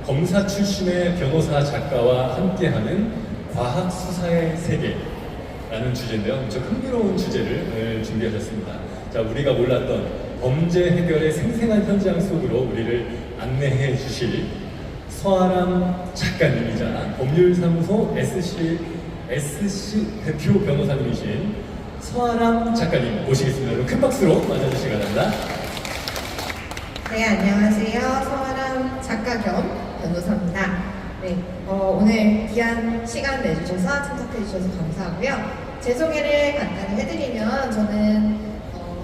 검사 출신의 변호사 작가와 함께하는 과학 수사의 세계라는 주제인데요. 좀 흥미로운 주제를 준비하셨습니다. 자, 우리가 몰랐던 범죄 해결의 생생한 현장 속으로 우리를 안내해 주실 서아람 작가님이자 법률사무소 SC 대표 변호사님이신 서아람 작가님 모시겠습니다. 여러분 큰 박수로 맞아주시기 바랍니다. 네, 안녕하세요. 서아람 작가 겸 변호사입니다. 네, 오늘 귀한 시간 내주셔서 참석해주셔서 감사하고요. 제 소개를 간단히 해드리면 저는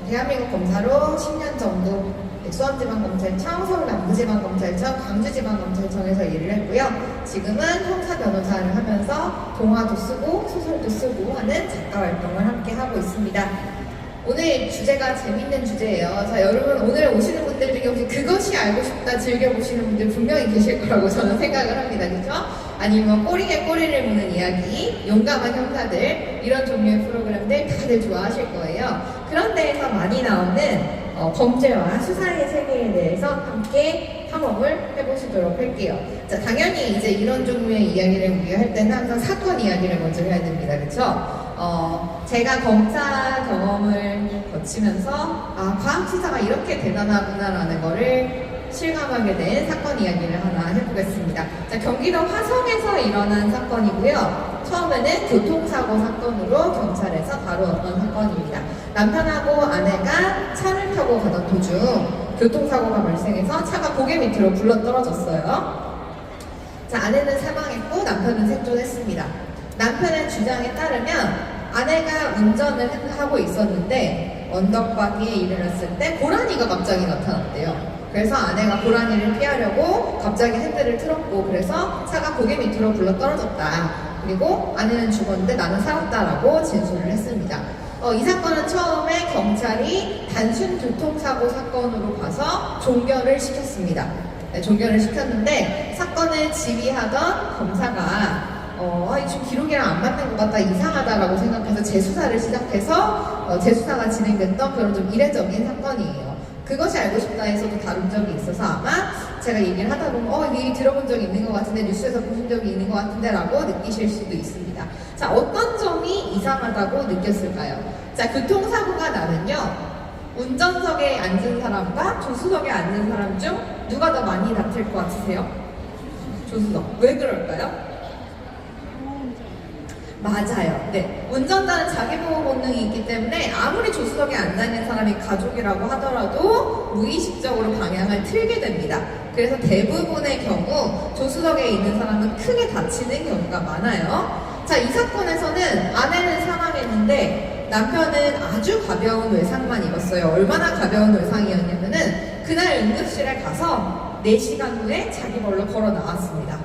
대한민국 검사로 10년 정도 수원지방검찰청, 서울 남부지방검찰청, 광주지방검찰청에서 일을 했고요. 지금은 형사 변호사를 하면서 동화도 쓰고 소설도 쓰고 하는 작가 활동을 함께 하고 있습니다. 오늘 주제가 재밌는 주제예요. 자, 여러분 오늘 오시는 분들 중에 혹시 그것이 알고 싶다 즐겨보시는 분들 분명히 계실 거라고 저는 생각을 합니다. 그렇죠? 아니면 꼬리에 꼬리를 무는 이야기, 용감한 형사들 이런 종류의 프로그램들 다들 좋아하실 거예요. 그런 데에서 많이 나오는 범죄와 수사의 세계에 대해서 함께 탐험을 해보시도록 할게요. 자, 당연히 이제 이런 종류의 이야기를 우리가 할 때는 항상 사건 이야기를 먼저 해야 됩니다. 그렇죠? 제가 검사 경험을 거치면서 과학 수사가 이렇게 대단하구나라는 거를 실감하게 된 사건 이야기를 하나 해보겠습니다. 자, 경기도 화성에서 일어난 사건이고요. 처음에는 교통사고 사건으로 경찰에서 다루었던 사건입니다. 남편하고 아내가 차를 타고 가던 도중 교통사고가 발생해서 차가 고개 밑으로 굴러떨어졌어요. 자, 아내는 사망했고 남편은 생존했습니다. 남편의 주장에 따르면 아내가 운전을 하고 있었는데 언덕바위에 이르렀을 때 고라니가 갑자기 나타났대요. 그래서 아내가 고라니를 피하려고 갑자기 핸들을 틀었고 그래서 차가 고개 밑으로 굴러 떨어졌다. 그리고 아내는 죽었는데 나는 살았다라고 진술을 했습니다. 이 사건은 처음에 경찰이 단순 교통사고 사건으로 봐서 종결을 시켰습니다. 네, 종결을 시켰는데 사건을 지휘하던 검사가 지금 기록이랑 안 맞는 것 같다, 이상하다라고 생각해서 재수사를 시작해서 재수사가 진행됐던 그런 좀 이례적인 사건이에요. 그것이 알고 싶다에서도 다룬 적이 있어서 아마 제가 얘기를 하다 보면 이 들어본 적이 있는 것 같은데 뉴스에서 보신 적이 있는 것 같은데 라고 느끼실 수도 있습니다. 자, 어떤 점이 이상하다고 느꼈을까요? 자, 교통사고가 나면요, 운전석에 앉은 사람과 조수석에 앉은 사람 중 누가 더 많이 다칠 것 같으세요? 조수석. 왜 그럴까요? 맞아요. 네. 운전자는 자기보호 본능이 있기 때문에 아무리 조수석에 앉아있는 사람이 가족이라고 하더라도 무의식적으로 방향을 틀게 됩니다. 그래서 대부분의 경우 조수석에 있는 사람은 크게 다치는 경우가 많아요. 자, 이 사건에서는 아내는 사망했는데 남편은 아주 가벼운 외상만 입었어요. 얼마나 가벼운 외상이었냐면은 그날 응급실에 가서 4시간 후에 자기 벌로 걸어 나왔습니다.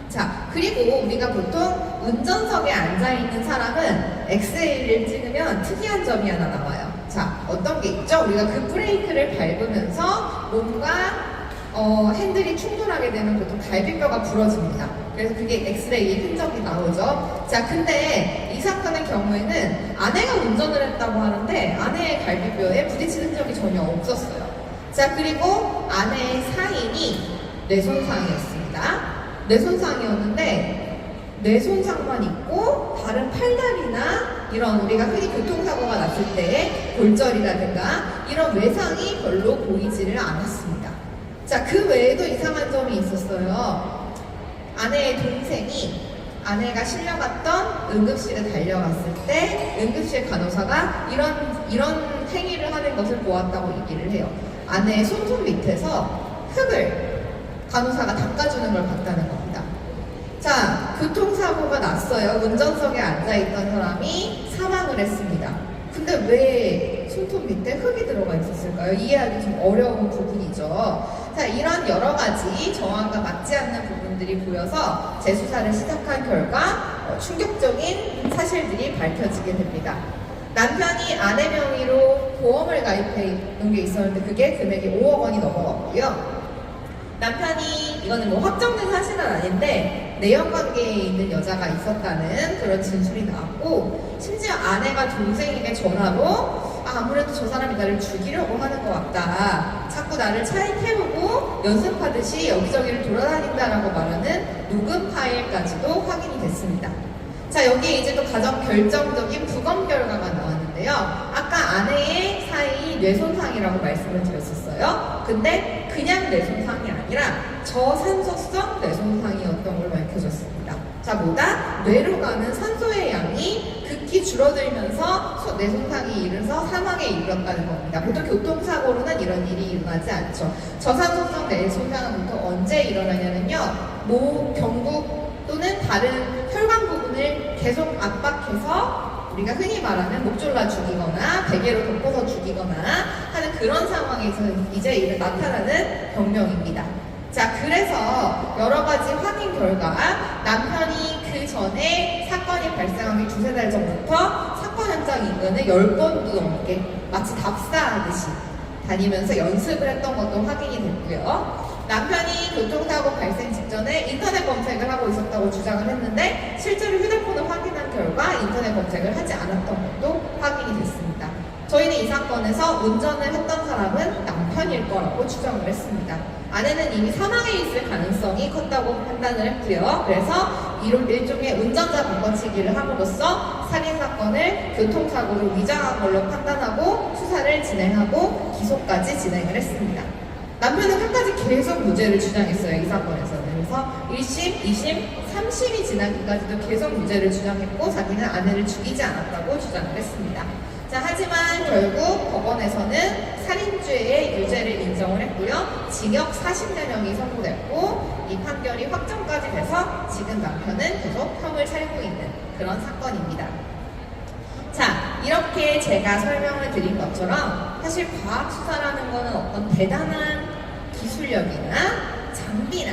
자, 그리고 우리가 보통 운전석에 앉아있는 사람은 엑스레이를 찍으면 특이한 점이 하나 나와요. 자, 어떤 게 있죠? 우리가 그 브레이크를 밟으면서 몸과 핸들이 충돌하게 되면 보통 갈비뼈가 부러집니다. 그래서 그게 엑스레이의 흔적이 나오죠. 자, 근데 이 사건의 경우에는 아내가 운전을 했다고 하는데 아내의 갈비뼈에 부딪힌 흔적이 전혀 없었어요. 자, 그리고 아내의 사인이 뇌손상이었습니다. 뇌손상이었는데 뇌손상만 있고 다른 팔다리나 이런 우리가 흔히 교통사고가 났을 때 골절이라든가 이런 외상이 별로 보이지를 않았습니다. 자, 그 외에도 이상한 점이 있었어요. 아내의 동생이 아내가 실려갔던 응급실에 달려갔을 때 응급실 간호사가 이런 행위를 하는 것을 보았다고 얘기를 해요. 아내의 손톱 밑에서 흙을 간호사가 닦아주는 걸 봤다는 겁니다. 자, 교통사고가 났어요. 운전석에 앉아있던 사람이 사망을 했습니다. 근데 왜 손톱 밑에 흙이 들어가 있었을까요? 이해하기 좀 어려운 부분이죠. 자, 이런 여러 가지 정황과 맞지 않는 부분들이 보여서 재수사를 시작한 결과 충격적인 사실들이 밝혀지게 됩니다. 남편이 아내 명의로 보험을 가입해 놓은 게 있었는데 그게 금액이 5억 원이 넘어갔고요. 남편이 이거는 뭐 확정된 사실은 아닌데 내연관계에 있는 여자가 있었다는 그런 진술이 나왔고 심지어 아내가 동생에게 전화로 아무래도 저 사람이 나를 죽이려고 하는 것 같다. 자꾸 나를 차에 태우고 연습하듯이 여기저기를 돌아다닌다라고 말하는 녹음 파일까지도 확인이 됐습니다. 자, 여기에 이제 또 가장 결정적인 부검 결과가 나왔는데요. 아까 아내의 사이 뇌손상이라고 말씀을 드렸었어요. 근데 그냥 뇌손상이 아니라 저산소성 뇌손상이었던 걸 밝혀졌습니다. 자, 뭐다? 뇌로 가는 산소의 양이 극히 줄어들면서 뇌손상이 일어서 사망에 이르렀다는 겁니다. 보통 교통사고로는 이런 일이 일어나지 않죠. 저산소성 뇌손상은 보통 언제 일어나냐면요. 경부 또는 다른 혈관 부분을 계속 압박해서 우리가 흔히 말하는 목 졸라 죽이거나 베개로 덮어서 죽이거나 하는 그런 상황에서 이제 나타나는 병명입니다. 자, 그래서 여러 가지 확인 결과 남편이 그 전에 사건이 발생하기 두세 달 전부터 사건 현장 인근을 10번도 넘게 마치 답사하듯이 다니면서 연습을 했던 것도 확인이 됐고요. 남편이 교통사고 발생 직전에 인터넷 검색을 하고 있었다고 주장을 했는데 실제로 휴대폰을 확인한 결과 인터넷 검색을 하지 않았던 것도 확인이 됐습니다. 저희는 이 사건에서 운전을 했던 사람은 남편일 거라고 추정을 했습니다. 아내는 이미 사망에 있을 가능성이 컸다고 판단을 했고요. 그래서 일종의 운전자 바꿔치기를 함으로써 살인사건을 교통사고로 위장한 걸로 판단하고 수사를 진행하고 기소까지 진행을 했습니다. 남편은 끝까지 계속 무죄를 주장했어요. 이 사건에서는. 그래서 1심, 2심, 3심이 지나기까지도 계속 무죄를 주장했고 자기는 아내를 죽이지 않았다고 주장을 했습니다. 자, 하지만 결국 법원에서는 살인죄의 유죄를 인정을 했고요. 징역 40년형이 선고됐고 이 판결이 확정까지 돼서 지금 남편은 계속 형을 살고 있는 그런 사건입니다. 자, 이렇게 제가 설명을 드린 것처럼 사실 과학수사라는 거는 어떤 대단한 기술력이나 장비나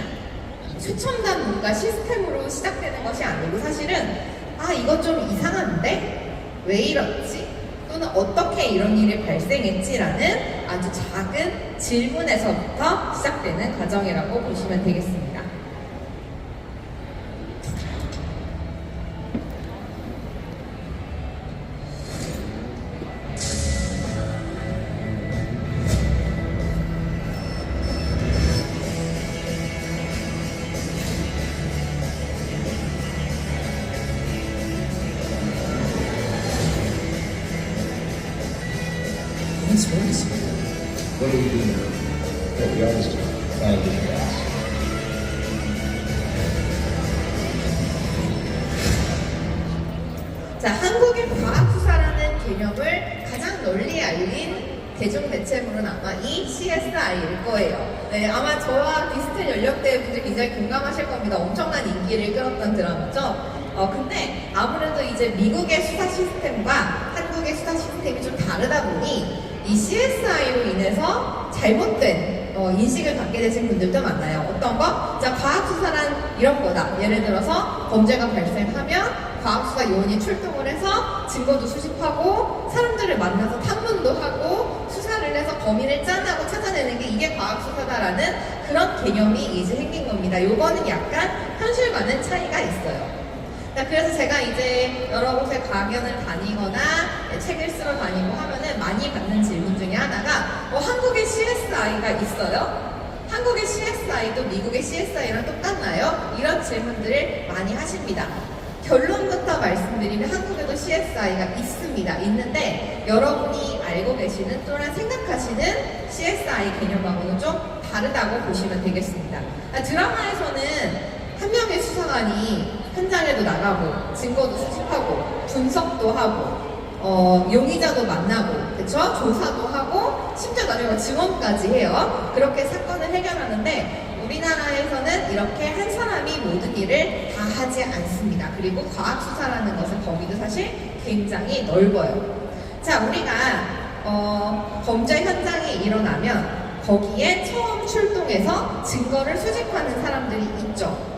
최첨단 뭔가 시스템으로 시작되는 것이 아니고 사실은 이거 좀 이상한데? 왜 이렇지? 또는 어떻게 이런 일이 발생했지라는 아주 작은 질문에서부터 시작되는 과정이라고 보시면 되겠습니다. What's worse? What do we do now? What we always do, find the gas. 자, 한국의 과학수사라는 개념을 가장 널리 알린 대중매체물은 아마 이 CSI일 거예요. 네, 아마 저와 비슷한 연령대의 분들 굉장히 공감하실 겁니다. 엄청난 인기를 끌었던 드라마죠. 근데 아무래도 이제 미국의 수사 시스템과 한국의 수사 시스템이 좀 다르다 보니 이 CSI로 인해서 잘못된 인식을 갖게 되신 분들도 많아요. 어떤 거? 자, 과학수사란 이런 거다. 예를 들어서 범죄가 발생하면 과학수사 요원이 출동을 해서 증거도 수집하고 사람들을 만나서 탐문도 하고 수사를 해서 범인을 짠하고 찾아내는 게 이게 과학수사다라는 그런 개념이 이제 생긴 겁니다. 요거는 약간 현실과는 차이가 있어요. 자, 그래서 제가 이제 여러 곳에 강연을 다니거나 책을 쓰러 다니고 하면은 많이 받는 질문 중에 하나가 한국에 CSI가 있어요? 한국의 CSI도 미국의 CSI랑 똑같나요? 이런 질문들을 많이 하십니다. 결론부터 말씀드리면 한국에도 CSI가 있습니다. 있는데 여러분이 알고 계시는 또는 생각하시는 CSI 개념하고는 좀 다르다고 보시면 되겠습니다. 드라마에서는 한 명의 수사관이 현장에도 나가고 증거도 수집하고 분석도 하고 용의자도 만나고 그쵸? 조사도 하고 심지어 나중에 증언까지 해요. 그렇게 사건을 해결하는데 우리나라에서는 이렇게 한 사람이 모든 일을 다 하지 않습니다. 그리고 과학수사라는 것은 범위도 사실 굉장히 넓어요. 자, 우리가 범죄 현장이 일어나면 거기에 처음 출동해서 증거를 수집하는 사람들이 있죠.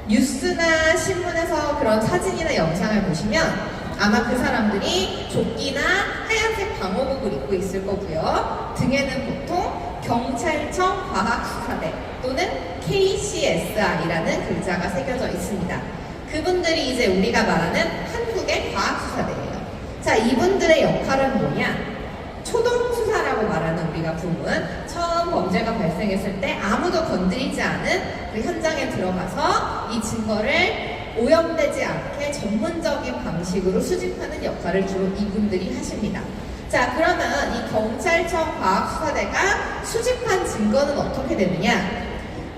뉴스나 신문에서 그런 사진이나 영상을 보시면 아마 그 사람들이 조끼나 하얀색 방호복을 입고 있을 거고요. 등에는 보통 경찰청 과학수사대 또는 KCSI라는 글자가 새겨져 있습니다. 그분들이 이제 우리가 말하는 한국의 과학수사대예요. 자, 이분들의 역할은 뭐냐? 초동 수사라고 말하는 우리가 부분, 처음 범죄가 발생했을 때 아무도 건드리지 않은 그 현장에 들어가서 이 증거를 오염되지 않게 전문적인 방식으로 수집하는 역할을 주로 이분들이 하십니다. 자, 그러면 이 경찰청 과학수사대가 수집한 증거는 어떻게 되느냐?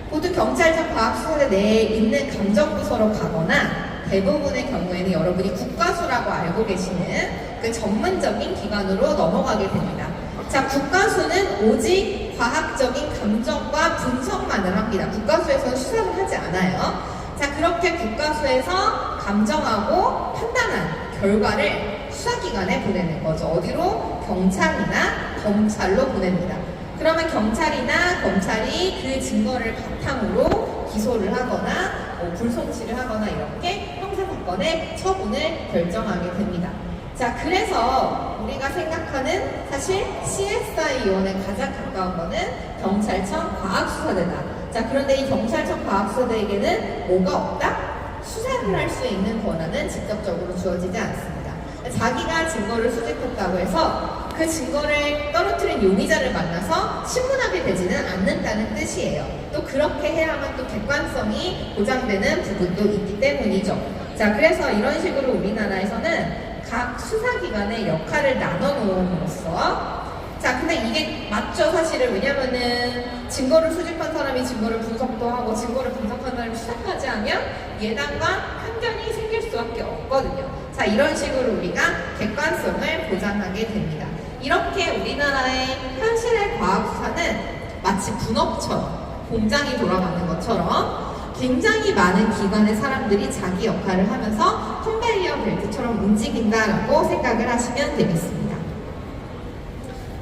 보통 경찰청 과학수사대 내에 있는 감정부서로 가거나 대부분의 경우에는 여러분이 국가수라고 알고 계시는 그 전문적인 기관으로 넘어가게 됩니다. 자, 국가수는 오직 과학적인 감정과 분석만을 합니다. 국가수에서는 수사를 하지 않아요. 자, 그렇게 국가수에서 감정하고 판단한 결과를 수사기관에 보내는 거죠. 어디로? 경찰이나 검찰로 보냅니다. 그러면 경찰이나 검찰이 그 증거를 바탕으로 기소를 하거나 불송치를 하거나 이렇게 형사사건의 처분을 결정하게 됩니다. 자, 그래서 우리가 생각하는 사실 CSI 요원에 가장 가까운 거는 경찰청 과학수사대다. 자, 그런데 이 경찰청 과학수사대에게는 뭐가 없다? 수사를 할 수 있는 권한은 직접적으로 주어지지 않습니다. 자기가 증거를 수집했다고 해서 그 증거를 떨어뜨린 용의자를 만나서 신문하게 되지는 않는다는 뜻이에요. 또 그렇게 해야만 또 객관성이 보장되는 부분도 있기 때문이죠. 자, 그래서 이런 식으로 우리나라에서는 각 수사기관의 역할을 나눠놓음으로써, 자, 근데 이게 맞죠, 사실은. 왜냐면은 증거를 수집한 사람이 증거를 분석도 하고 증거를 분석한 사람이 수사까지 하면 예단과 편견이 생길 수밖에 없거든요. 자, 이런 식으로 우리가 객관성을 보장하게 됩니다. 이렇게 우리나라의 현실의 과학수사는 마치 분업처럼, 공장이 돌아가는 것처럼 굉장히 많은 기관의 사람들이 자기 역할을 하면서 컨베이어 벨트처럼 움직인다라고 생각을 하시면 되겠습니다.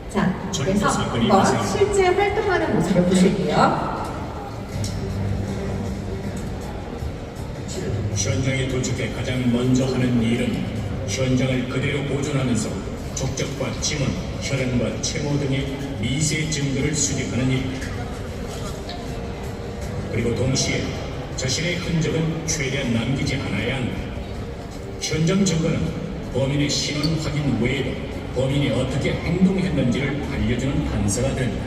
자, 그래서 한번 실제 활동하는 모습을 보실게요. 현장에 도착해 가장 먼저 하는 일은 현장을 그대로 보존하면서 족적과 지문, 혈흔과 채모 등의 미세 증거를 수집하는 일입니다. 그리고 동시에 자신의 흔적은 최대한 남기지 않아야 합니다. 현장 증거는 범인의 신원 확인 외에도 범인이 어떻게 행동했는지를 알려주는 단서가 됩니다.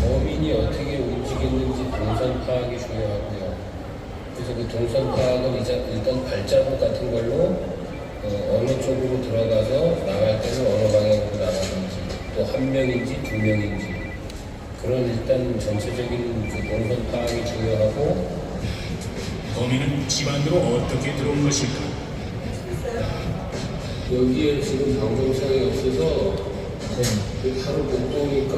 범인이 어떻게 움직였는지 동선 파악이 중요하고요. 그래서 그 동선 파악은 일단 발자국 같은 걸로 어느 쪽으로 들어가서 나갈 때는 어느 방향으로 나가는지, 또 한 명인지 두 명인지, 그런 일단 전체적인 그 동선 파악이 중요하고. 범인은 집안으로 어떻게 들어온 것일까? 여기에 지금 방송상이 없어서 바로 못 보니까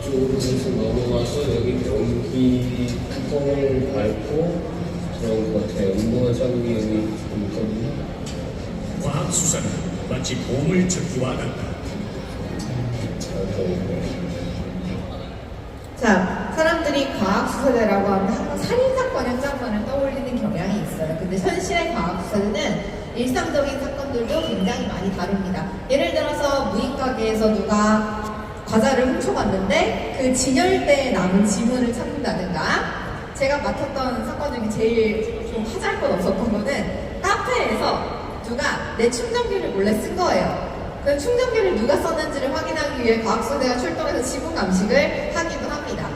이쪽으로 해서 넘어가서 여기 변기 뚜껑을 밟고 들어온 것 같아요. 운동화 자국이 여기 있거든요. 과학 수사는 마치 보물 찾기와 같다. 자, 사람들이 과학수사대라고 하면 항상 살인사건 현장만을 떠올리는 경향이 있어요. 근데 현실의 과학수사대는 일상적인 사건들도 굉장히 많이 다룹니다. 예를 들어서 무인가게에서 누가 과자를 훔쳐갔는데 그 진열대에 남은 지문을 찾는다든가, 제가 맡았던 사건 중에 제일 좀 하잘것 없었던 거는 카페에서 누가 내 충전기를 몰래 쓴 거예요. 그 충전기를 누가 썼는지를 확인하기 위해 과학수사대가 출동해서 지문 감식을 하기도 합니다.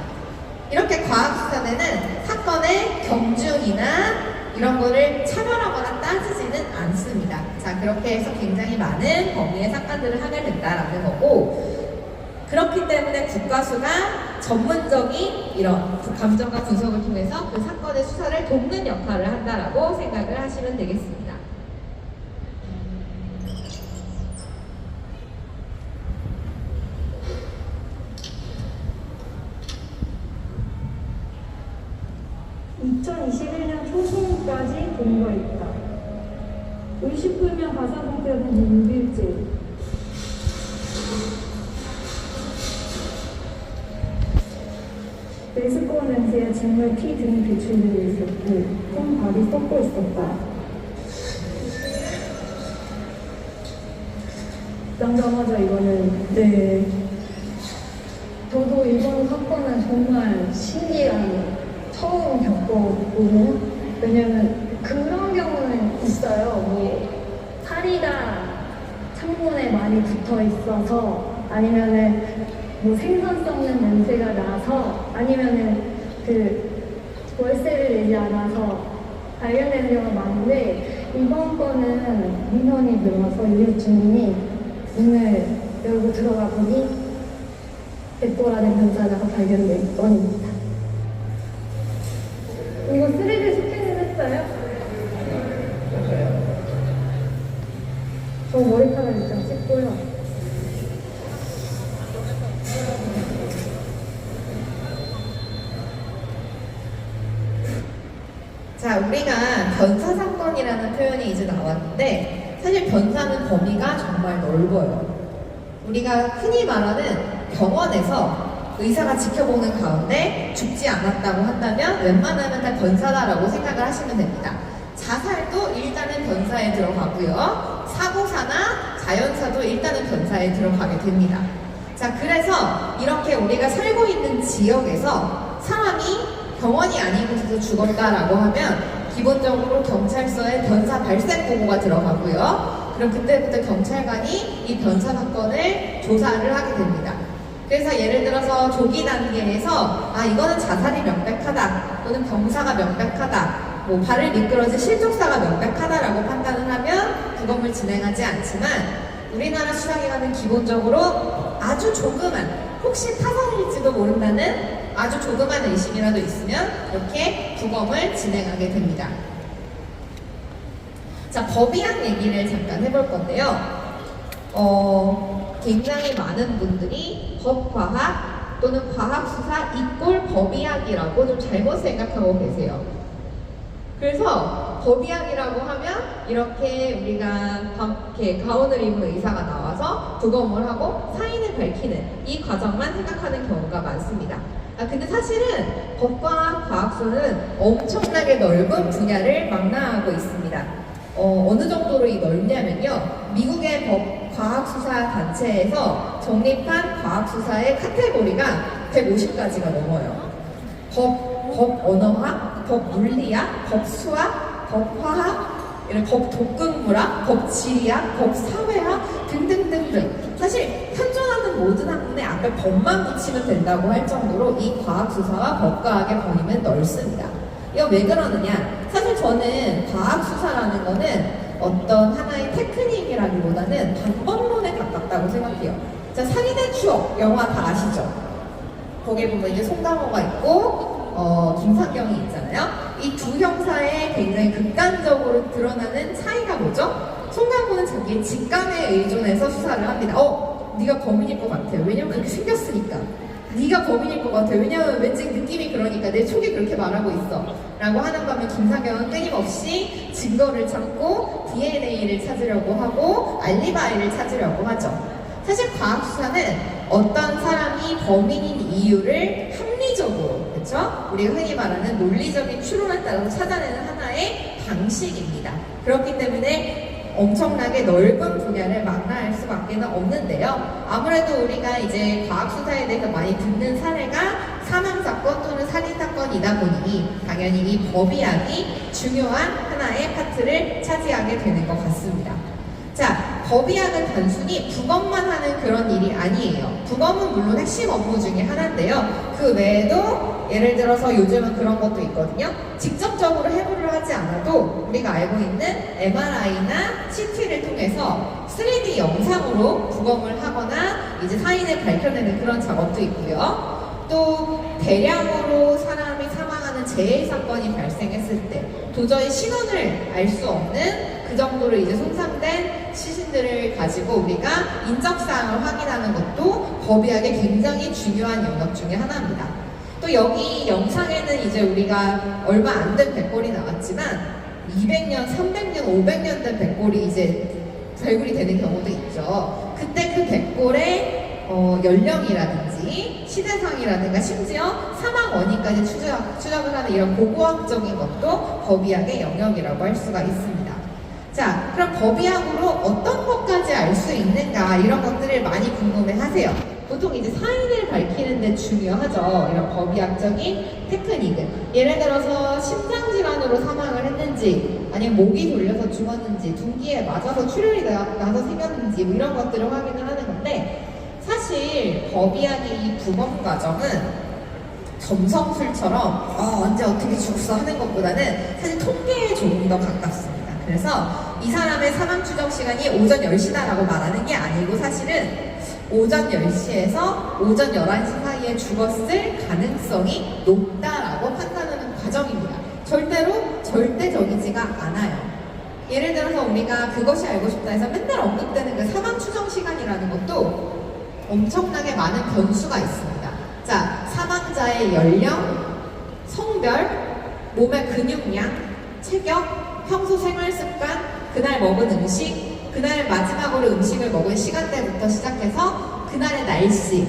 이렇게 과학수사대는 사건의 경중이나 이런 거를 차별하거나 따지지는 않습니다. 자, 그렇게 해서 굉장히 많은 범위의 사건들을 하게 된다라는 거고, 그렇기 때문에 국가수가 전문적인 이런 감정과 분석을 통해서 그 사건의 수사를 돕는 역할을 한다라고 생각을 하시면 되겠습니다. 2021년 초순까지 동거 있다. 의식불명 가사 상태였는지 6일째. 메스꺼운 냄새에 직물 피 등이 배출되고 있었고 손 발이 썩고 있었다. 남자마자 이거는 네. 저도 이번 사건은 정말 신기한 처음 겪어보는, 왜냐면 그런 경우는 있어요. 뭐 사리가 창문에 많이 붙어 있어서 아니면은 뭐 생선 썩는 냄새가 나서 아니면은 그 월세를 내지 않아서 발견되는 경우가 많은데 이번 건은 민원이 들어와서 이웃 주민이 문을 열고 들어가 보니 백도라는 변사자가 발견된 건입니다. 이거 3D 스캔을 했어요? 저 머리카락 일단 찍고요. 자, 우리가 변사 사건이라는 표현이 이제 나왔는데 사실 변사는 범위가 정말 넓어요. 우리가 흔히 말하는 병원에서 의사가 지켜보는 가운데 죽지 않았다고 한다면 웬만하면 다 변사다라고 생각을 하시면 됩니다. 자살도 일단은 변사에 들어가고요. 사고사나 자연사도 일단은 변사에 들어가게 됩니다. 자, 그래서 이렇게 우리가 살고 있는 지역에서 사람이 병원이 아닌 곳에서 죽었다라고 하면 기본적으로 경찰서에 변사 발생 보고가 들어가고요. 그럼 그때부터 경찰관이 이 변사 사건을 조사를 하게 됩니다. 그래서 예를 들어서 조기 단계에서 이거는 자살이 명백하다 또는 병사가 명백하다 뭐 발을 미끄러진 실족사가 명백하다라고 판단을 하면 부검을 진행하지 않지만 우리나라 수사기관은 기본적으로 아주 조그만 혹시 타살일지도 모른다는 아주 조그만 의심이라도 있으면 이렇게 부검을 진행하게 됩니다. 자, 법의학 얘기를 잠깐 해볼 건데요. 굉장히 많은 분들이 법과학 또는 과학수사 이꼴 법의학이라고 좀 잘못 생각하고 계세요. 그래서 법의학이라고 하면 이렇게 우리가 이렇게 가운을 입은 의사가 나와서 부검을 하고 사인을 밝히는 이 과정만 생각하는 경우가 많습니다. 근데 사실은 법과 과학수는 엄청나게 넓은 분야를 망라하고 있습니다. 어느 정도로 넓냐면요. 미국의 과학수사 단체에서 정립한 과학수사의 카테고리가 150가지가 넘어요. 법 언어학, 법 물리학, 법 수학, 법 화학, 이런 법 독극물학, 법 지리학, 법 사회학 등등등등. 사실 현존하는 모든 학문에 앞에 법만 붙이면 된다고 할 정도로 이 과학수사와 법과학의 범위는 넓습니다. 이거 왜 그러느냐? 사실 저는 과학수사라는 거는 어떤 하나의 테크닉이라기보다는 방법론에 가깝다고 생각해요. 자, 살인의 추억 영화 다 아시죠? 거기에 보면 이제 송강호가 있고 김상경이 있잖아요. 이 두 형사의 굉장히 극단적으로 드러나는 차이가 뭐죠? 송강호는 자기의 직감에 의존해서 수사를 합니다. 네가 범인일 것 같아. 왜냐면 그렇게 생겼으니까. 네가 범인일 것 같아. 왜냐면 왠지 느낌이 그러니까 내 촉이 그렇게 말하고 있어. 라고 하는 거면 김상경은 끊임없이 증거를 찾고 DNA를 찾으려고 하고 알리바이를 찾으려고 하죠. 사실 과학수사는 어떤 사람이 범인인 이유를 합리적으로, 그렇죠? 우리가 흔히 말하는 논리적인 추론에 따라서 찾아내는 하나의 방식입니다. 그렇기 때문에 엄청나게 넓은 분야를 망라할 수밖에 없는데요. 아무래도 우리가 이제 과학수사에 대해서 많이 듣는 사례가 사망사건 또는 살인사건이다 보니 당연히 이 법의학이 중요한 하나의 파트를 차지하게 되는 것 같습니다. 자, 법의학은 단순히 부검만 하는 그런 일이 아니에요. 부검은 물론 핵심 업무 중에 하나인데요. 그 외에도 예를 들어서 요즘은 그런 것도 있거든요. 직접적으로 해부를 하지 않아도 우리가 알고 있는 MRI나 CT를 통해서 3D 영상으로 부검을 하거나 이제 사인을 밝혀내는 그런 작업도 있고요. 또 대량으로 사람이 사망하는 재해 사건이 발생했을 때 도저히 신원을 알 수 없는 그 정도로 이제 손상된 시신들을 가지고 우리가 인적사항을 확인하는 것도 법의학의 굉장히 중요한 영역 중에 하나입니다. 또 여기 영상에는 이제 우리가 얼마 안 된 백골이 나왔지만 200년, 300년, 500년 된 백골이 이제 발굴이 되는 경우도 있죠. 그때 그 백골의 연령이라든지 시대상이라든가 심지어 사망 원인까지 추적을 하는 이런 고고학적인 것도 법의학의 영역이라고 할 수가 있습니다. 자, 그럼 법의학으로 어떤 것까지 알 수 있는가 이런 것들을 많이 궁금해 하세요. 보통 이제 사인을 밝히는데 중요하죠. 이런 법의학적인 테크닉은. 예를 들어서 심장질환으로 사망을 했는지, 아니면 목이 돌려서 죽었는지, 둔기에 맞아서 출혈이 나서 생겼는지, 뭐 이런 것들을 확인을 하는 건데, 사실 법의학의 이 부검 과정은 점성술처럼 언제 어떻게 죽었어 하는 것보다는 사실 통계에 조금 더 가깝습니다. 그래서 이 사람의 사망 추정 시간이 오전 10시다라고 말하는 게 아니고 사실은 오전 10시에서 오전 11시 사이에 죽었을 가능성이 높다라고 판단하는 과정입니다. 절대로 절대적이지가 않아요. 예를 들어서 우리가 그것이 알고 싶다 해서 맨날 언급되는 그 사망 추정 시간이라는 것도 엄청나게 많은 변수가 있습니다. 자, 사망자의 연령, 성별, 몸의 근육량, 체격, 평소 생활 습관, 그날 먹은 음식, 그날 마지막으로 음식을 먹은 시간대부터 시작해서 그날의 날씨,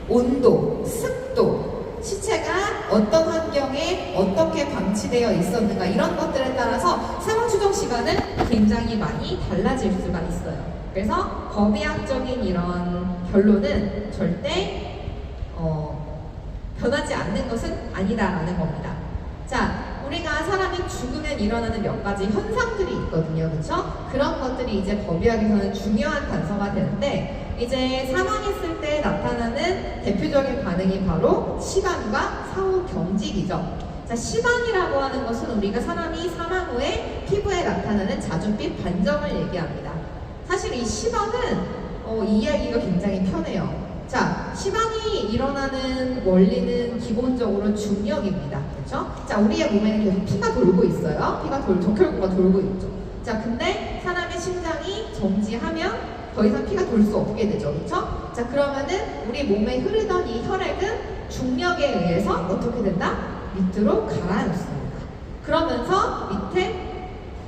온도, 습도, 시체가 어떤 환경에 어떻게 방치되어 있었는가 이런 것들에 따라서 사망 추정 시간은 굉장히 많이 달라질 수가 있어요. 그래서 법의학적인 이런 결론은 절대 변하지 않는 것은 아니다라는 겁니다. 자, 우리가 사람이 죽으면 일어나는 몇 가지 현상들이 있거든요. 그렇죠? 그런 것들이 이제 법의학에서는 중요한 단서가 되는데 이제 사망했을 때 나타나는 대표적인 반응이 바로 시반과 사후 경직이죠. 자, 시반이라고 하는 것은 우리가 사람이 사망 후에 피부에 나타나는 자줏빛 반점을 얘기합니다. 사실 이 시반은 이해하기가 굉장히 편해요. 자, 시반이 일어나는 원리는 기본적으로 중력입니다. 그렇죠? 자, 우리의 몸에는 계속 피가 돌고 있어요. 피가 적혈구가 돌고 있죠. 자, 근데 사람의 심장이 정지하면 더 이상 피가 돌 수 없게 되죠. 그렇죠? 자, 그러면은 우리 몸에 흐르던 이 혈액은 중력에 의해서 어떻게 된다? 밑으로 가라앉습니다. 그러면서 밑에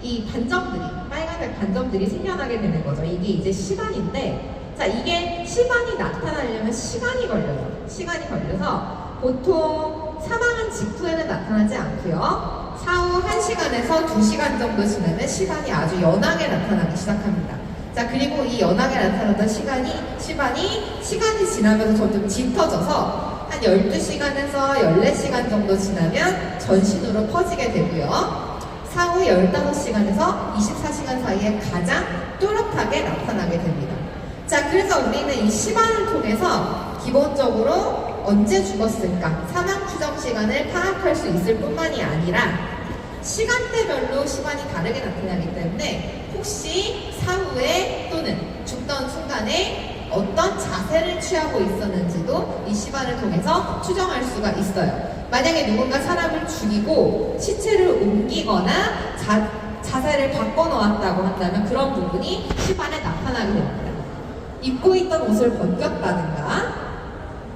이 반점들이, 빨간색 반점들이 생겨나게 되는 거죠. 이게 이제 시반인데, 자, 이게 시반이 나타나려면 시간이 걸려요. 시간이 걸려서 보통 사망한 직후에는 나타나지 않고요. 사후 1시간에서 2시간 정도 지나면 시반이 아주 연하게 나타나기 시작합니다. 자, 그리고 이 연하게 나타났던 시간이 지나면서 점점 짙어져서 한 12시간에서 14시간 정도 지나면 전신으로 퍼지게 되고요. 사후 15시간에서 24시간 사이에 가장 뚜렷하게 나타나게 됩니다. 자, 그래서 우리는 이 시반을 통해서 기본적으로 언제 죽었을까 사망 추정 시간을 파악할 수 있을 뿐만이 아니라 시간대별로 시반이 다르게 나타나기 때문에 혹시 사후에 또는 죽던 순간에 어떤 자세를 취하고 있었는지도 이 시반을 통해서 추정할 수가 있어요. 만약에 누군가 사람을 죽이고 시체를 옮기거나 자세를 바꿔놓았다고 한다면 그런 부분이 시반에 나타나게 됩니다. 입고 있던 옷을 벗겼다든가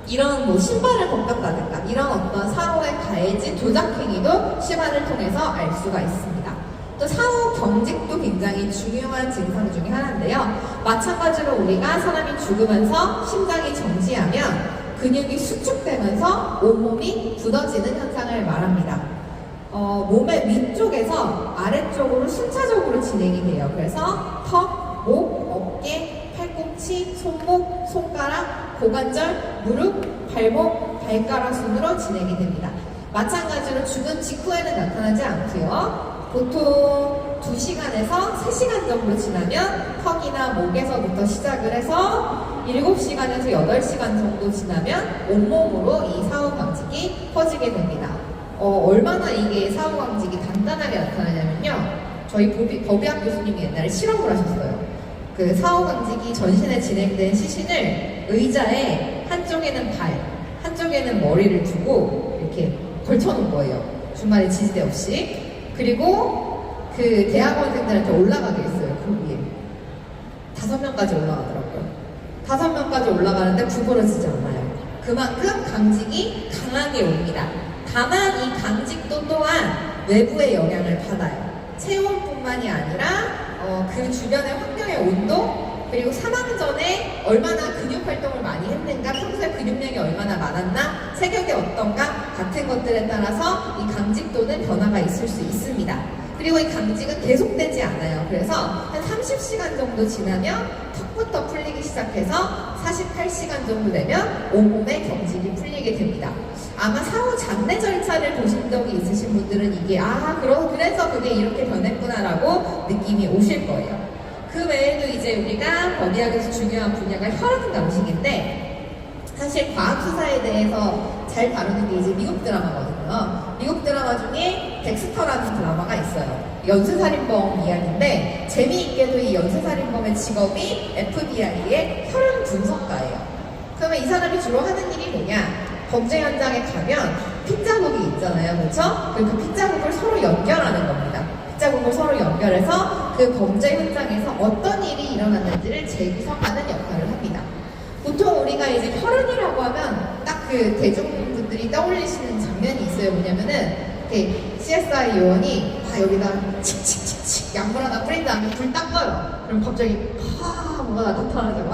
이런 뭐 신발을 벗겼다든가 이런 어떤 사후에 가해진 조작행위도 시반을 통해서 알 수가 있습니다. 또 사후 경직도 굉장히 중요한 증상 중에 하나인데요. 마찬가지로 우리가 사람이 죽으면서 심장이 정지하면 근육이 수축되면서 온몸이 굳어지는 현상을 말합니다. 몸의 위쪽에서 아래쪽으로 순차적으로 진행이 돼요. 그래서 턱, 목, 어깨, 팔꿈치, 손목, 손가락, 고관절, 무릎, 발목, 발가락 순으로 진행이 됩니다. 마찬가지로 죽은 직후에는 나타나지 않고요. 보통 2시간에서 3시간 정도 지나면 턱이나 목에서부터 시작을 해서 7시간에서 8시간 정도 지나면 온몸으로 이 사후광직이 퍼지게 됩니다. 얼마나 이게 사후광직이 단단하게 나타나냐면요. 저희 법의학 교수님이 옛날에 실험을 하셨어요. 그 사후광직이 전신에 진행된 시신을 의자에 한쪽에는 발, 한쪽에는 머리를 두고 이렇게 걸쳐놓은 거예요. 중간에 지지대 없이. 그리고 그 대학원생들한테 올라가게 했어요. 그 위에 5명까지 올라가더라고요. 5명까지 올라가는데 구부러지지 않아요. 그만큼 강직이 강하게 옵니다. 다만 이 강직도 또한 외부의 영향을 받아요. 체온뿐만이 아니라 그 주변의 환경의 온도, 그리고 사망 전에 얼마나 근육 활동을 많이 했는가, 평소에 근육량이 얼마나 많았나, 체격이 어떤가 같은 것들에 따라서 이 강직도는 변화가 있을 수 있습니다. 그리고 이 강직은 계속되지 않아요. 그래서 한 30시간 정도 지나면 턱부터 풀리기 시작해서 48시간 정도 되면 온몸의 경직이 풀리게 됩니다. 아마 사후 장례 절차를 보신 적이 있으신 분들은 이게 그래서 그게 이렇게 변했구나라고 느낌이 오실 거예요. 그 외에도 이제 우리가 법의학에서 중요한 분야가 혈흔 방식인데 사실 과학 수사에 대해서 잘 다루는 게 이제 미국 드라마거든요. 미국 드라마 중에 덱스터라는 드라마가 있어요. 연쇄살인범 이야기인데 재미있게도 이 연쇄살인범의 직업이 FBI의 혈흔 분석가예요. 그러면 이 사람이 주로 하는 일이 뭐냐? 범죄 현장에 가면 핏자국이 있잖아요, 그렇죠? 그 핏자국을 서로 연결하는 겁니다. 핏자국을 서로 연결해서 그 범죄 현장에서 어떤 일이 일어났는지를 재구성하는 역할을 합니다. 보통 우리가 이제 혈흔이라고 하면 딱 그 대중분들이 떠올리시는 장면이 있어요. 뭐냐면은 CSI 요원이 여기다 칙칙칙칙 약물 하나 뿌린 다음에 불 딱 꺼요. 그럼 갑자기 뭐가 나타나죠.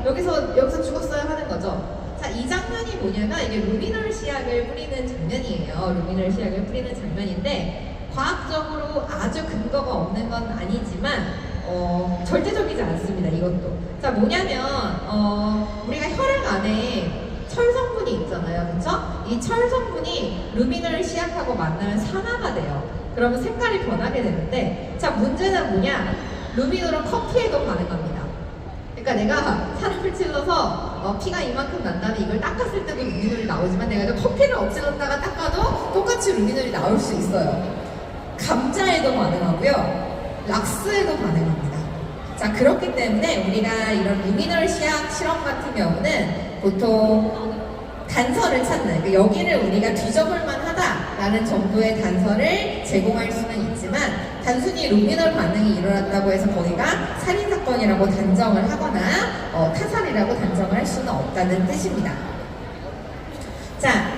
여기서 죽었어요 하는 거죠. 자, 이 장면이 뭐냐면 이게 루미널 시약을 뿌리는 장면이에요. 루미널 시약을 뿌리는 장면인데 과학적으로 아주 근거가 없는 건 아니지만 절대적이지 않습니다. 이것도. 자, 뭐냐면 우리가 혈액 안에 철 성분이 있잖아요. 그렇죠? 이 철 성분이 루미널 시약하고 만나면 산화가 돼요. 그러면 색깔이 변하게 되는데 자, 문제는 뭐냐? 루미널은 커피에도 가능합니다. 그러니까 내가 사람을 찔러서 피가 이만큼 난 다음에 이걸 닦았을 때도 루미놀이 나오지만 내가 커피를 엎질렀다가 닦아도 똑같이 루미놀이 나올 수 있어요. 감자에도 가능하고요. 락스에도 가능합니다. 자, 그렇기 때문에 우리가 이런 루미널 시약 실험 같은 경우는 보통 단서를 찾는, 그러니까 여기를 우리가 뒤져볼 만하다라는 정도의 단서를 제공할 수는 있지만 단순히 루미널 반응이 일어났다고 해서 거기가 살인사건이라고 단정을 하거나 타살이라고 단정을 할 수는 없다는 뜻입니다. 자,